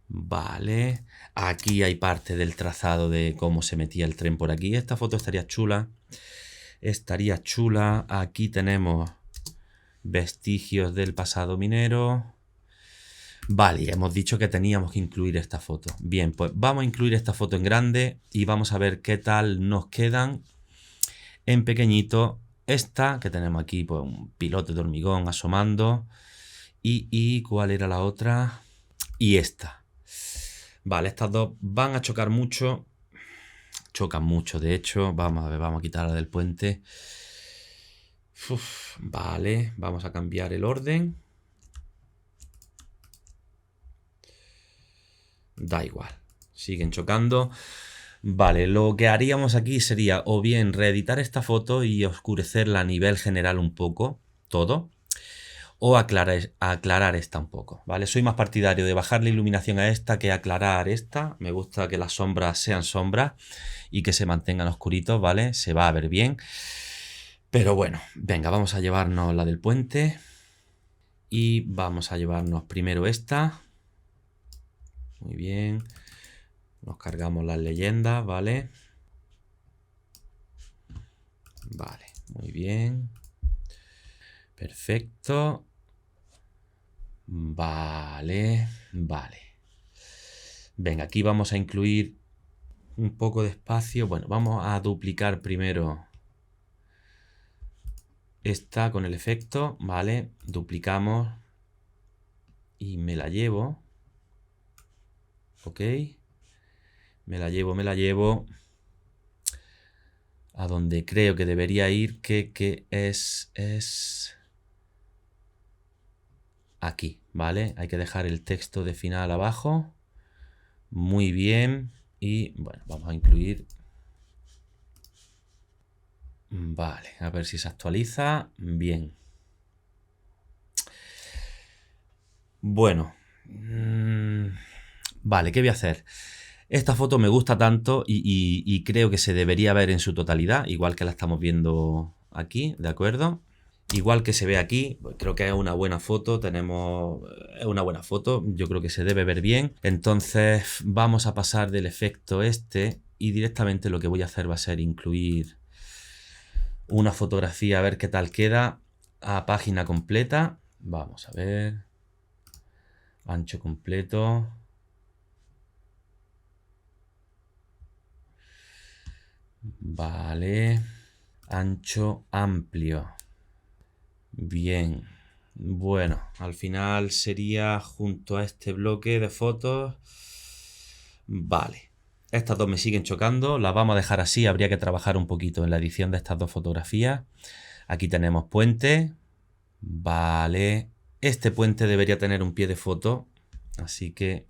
Vale. Aquí hay parte del trazado de cómo se metía el tren por aquí. Esta foto estaría chula. Aquí tenemos vestigios del pasado minero. Vale, y hemos dicho que teníamos que incluir esta foto. Bien, pues vamos a incluir esta foto en grande y vamos a ver qué tal nos quedan en pequeñito. Esta, que tenemos aquí, pues un pilote de hormigón asomando. Y ¿cuál era la otra? Y esta. Vale, estas dos van a chocar mucho. Chocan mucho, de hecho. Vamos a ver, vamos a quitarla del puente. Uf, vale, vamos a cambiar el orden. Da igual, siguen chocando. Vale, lo que haríamos aquí sería o bien reeditar esta foto y oscurecerla a nivel general un poco, todo, o aclarar esta un poco, ¿vale? Soy más partidario de bajar la iluminación a esta que aclarar esta. Me gusta que las sombras sean sombras y que se mantengan oscuritos, ¿vale? Se va a ver bien. Pero bueno, venga, vamos a llevarnos la del puente y vamos a llevarnos primero esta. Muy bien. Nos cargamos las leyendas, ¿vale? Vale, muy bien. Perfecto. Vale, vale. Venga, aquí vamos a incluir un poco de espacio. Bueno, vamos a duplicar primero esta con el efecto, ¿vale? Duplicamos y me la llevo. Ok. Me la llevo a donde creo que debería ir, que es aquí, ¿vale? Hay que dejar el texto de final abajo. Muy bien. Y bueno, vamos a incluir. Vale, a ver si se actualiza. Bien. Bueno. Vale, ¿qué voy a hacer? Esta foto me gusta tanto y creo que se debería ver en su totalidad, igual que la estamos viendo aquí, ¿de acuerdo? Igual que se ve aquí, creo que es una buena foto, es una buena foto, yo creo que se debe ver bien. Entonces vamos a pasar del efecto este y directamente lo que voy a hacer va a ser incluir una fotografía, a ver qué tal queda, a página completa. Vamos a ver, ancho completo. Vale, ancho amplio. Bien, bueno, al final sería junto a este bloque de fotos. Vale, estas dos me siguen chocando, las vamos a dejar así, habría que trabajar un poquito en la edición de estas dos fotografías. Aquí tenemos puente, vale, este puente debería tener un pie de foto, así que...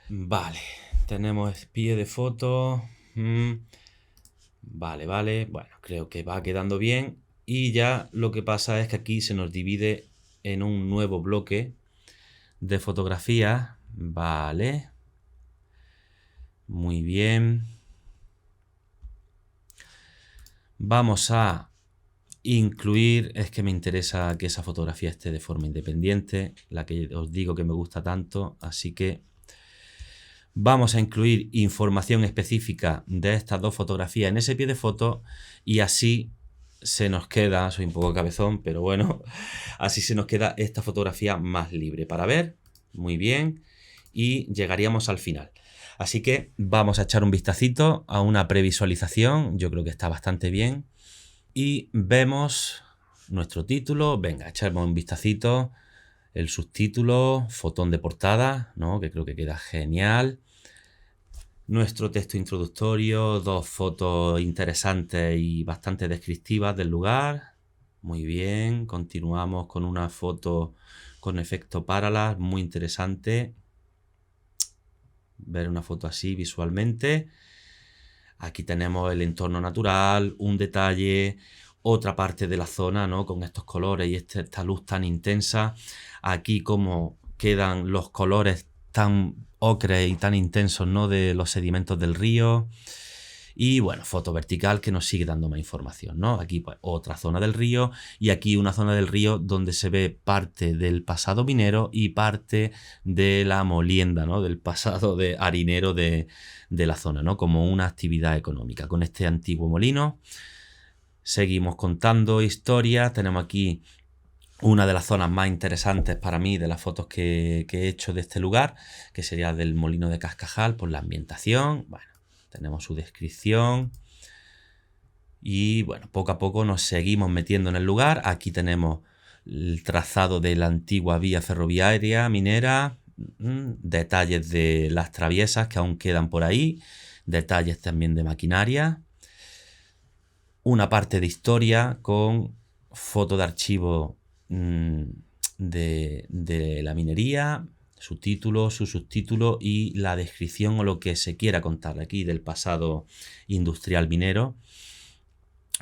Vale, tenemos pie de foto. Vale, vale, bueno, creo que va quedando bien. Y ya lo que pasa es que aquí se nos divide en un nuevo bloque de fotografías. Vale. Muy bien. Vamos a incluir, es que me interesa que esa fotografía esté de forma independiente, la que os digo que me gusta tanto, así que vamos a incluir información específica de estas dos fotografías en ese pie de foto y así se nos queda, soy un poco cabezón, pero bueno, así se nos queda esta fotografía más libre para ver. Muy bien. Y llegaríamos al final. Así que vamos a echar un vistacito a una previsualización. Yo creo que está bastante bien. Y vemos nuestro título. Venga, echamos un vistacito. El subtítulo, fotón de portada, ¿no? Que creo que queda genial. Nuestro texto introductorio, dos fotos interesantes y bastante descriptivas del lugar. Muy bien, continuamos con una foto con efecto parallax, muy interesante. Ver una foto así visualmente. Aquí tenemos el entorno natural, un detalle, otra parte de la zona, ¿no? Con estos colores y esta luz tan intensa. Aquí como quedan los colores tan ocre y tan intensos, ¿no? De los sedimentos del río. Y bueno, foto vertical que nos sigue dando más información, ¿no? Aquí pues otra zona del río y aquí una zona del río donde se ve parte del pasado minero y parte de la molienda, ¿no? Del pasado de harinero de la zona, ¿no? Como una actividad económica. Con este antiguo molino seguimos contando historias. Tenemos aquí una de las zonas más interesantes para mí de las fotos que he hecho de este lugar, que sería del Molino de Cascajal, por la ambientación. Bueno, tenemos su descripción. Y bueno, poco a poco nos seguimos metiendo en el lugar. Aquí tenemos el trazado de la antigua vía ferroviaria minera, detalles de las traviesas que aún quedan por ahí, detalles también de maquinaria, una parte de historia con foto de archivo de la minería, su título, su subtítulo y la descripción o lo que se quiera contar aquí del pasado industrial minero.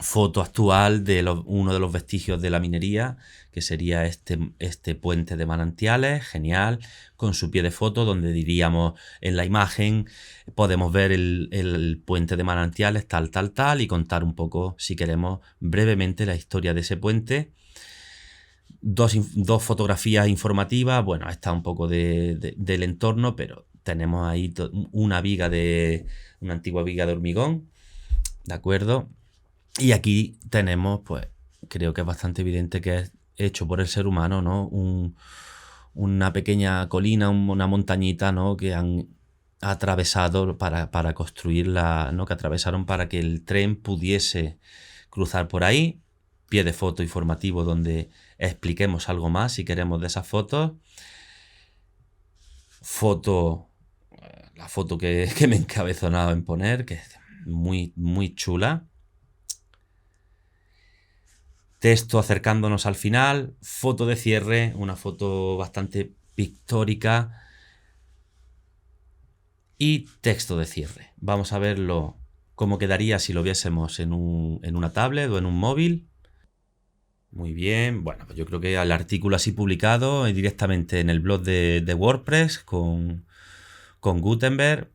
Foto actual de uno de los vestigios de la minería, que sería este puente de manantiales, genial, con su pie de foto, donde diríamos en la imagen podemos ver el puente de manantiales tal, y contar un poco, si queremos, brevemente la historia de ese puente. Dos fotografías informativas, bueno, está un poco del entorno, pero tenemos ahí una antigua viga de hormigón, ¿de acuerdo? Y aquí tenemos, pues, creo que es bastante evidente que es hecho por el ser humano, ¿no? Una pequeña colina, una montañita, ¿no? Que han atravesado para construirla, ¿no? Que atravesaron para que el tren pudiese cruzar por ahí. Pie de foto informativo donde expliquemos algo más si queremos de esas fotos. La foto que me he encabezonado en poner, que es muy, muy chula. Texto acercándonos al final, foto de cierre, una foto bastante pictórica y texto de cierre. Vamos a verlo cómo quedaría si lo viésemos en una tablet o en un móvil. Muy bien, bueno, pues yo creo que el artículo así publicado directamente en el blog de WordPress con Gutenberg,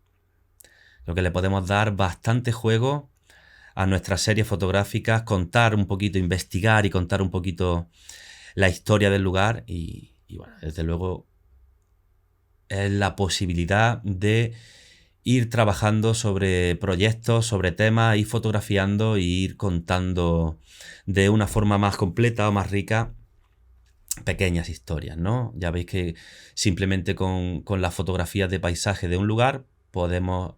lo que le podemos dar bastante juego a nuestras series fotográficas, contar un poquito, investigar y contar un poquito la historia del lugar y bueno, desde luego es la posibilidad de ir trabajando sobre proyectos, sobre temas, ir fotografiando e ir contando de una forma más completa o más rica pequeñas historias, ¿no? Ya veis que simplemente con las fotografías de paisaje de un lugar podemos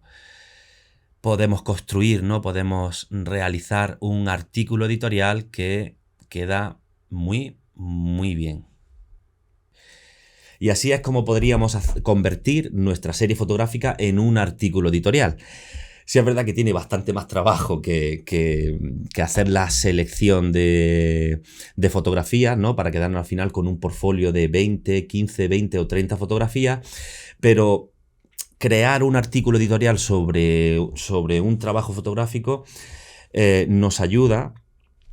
construir, ¿no? Podemos realizar un artículo editorial que queda muy, muy bien. Y así es como podríamos convertir nuestra serie fotográfica en un artículo editorial. Sí es verdad que tiene bastante más trabajo que hacer la selección de fotografías, ¿no? Para quedarnos al final con un portfolio de 20, 15, 20 o 30 fotografías, pero crear un artículo editorial sobre un trabajo fotográfico nos ayuda,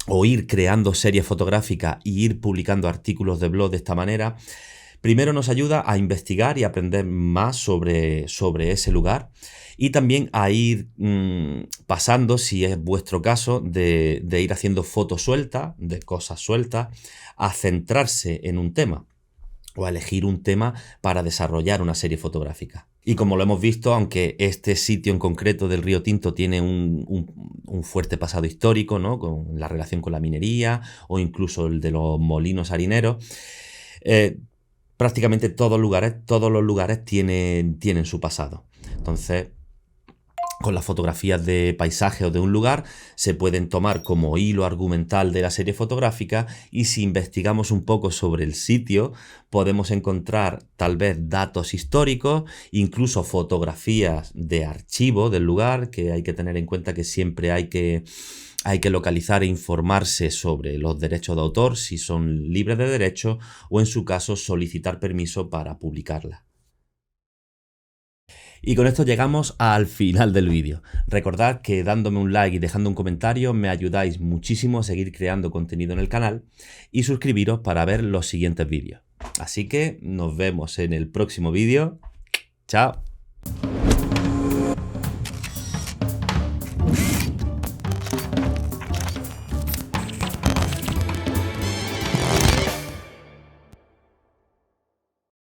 o ir creando series fotográficas y ir publicando artículos de blog de esta manera. Primero nos ayuda a investigar y aprender más sobre ese lugar y también a ir pasando, si es vuestro caso, de ir haciendo fotos sueltas, de cosas sueltas, a centrarse en un tema o a elegir un tema para desarrollar una serie fotográfica. Y como lo hemos visto, aunque este sitio en concreto del Río Tinto tiene un fuerte pasado histórico, ¿no? Con la relación con la minería o incluso el de los molinos harineros, prácticamente todos los lugares tienen su pasado. Entonces, con las fotografías de paisaje o de un lugar se pueden tomar como hilo argumental de la serie fotográfica, y si investigamos un poco sobre el sitio podemos encontrar tal vez datos históricos, incluso fotografías de archivo del lugar, que hay que tener en cuenta que siempre hay que localizar e informarse sobre los derechos de autor, si son libres de derecho, o en su caso solicitar permiso para publicarla. Y con esto llegamos al final del vídeo. Recordad que dándome un like y dejando un comentario me ayudáis muchísimo a seguir creando contenido en el canal, y suscribiros para ver los siguientes vídeos. Así que nos vemos en el próximo vídeo. ¡Chao!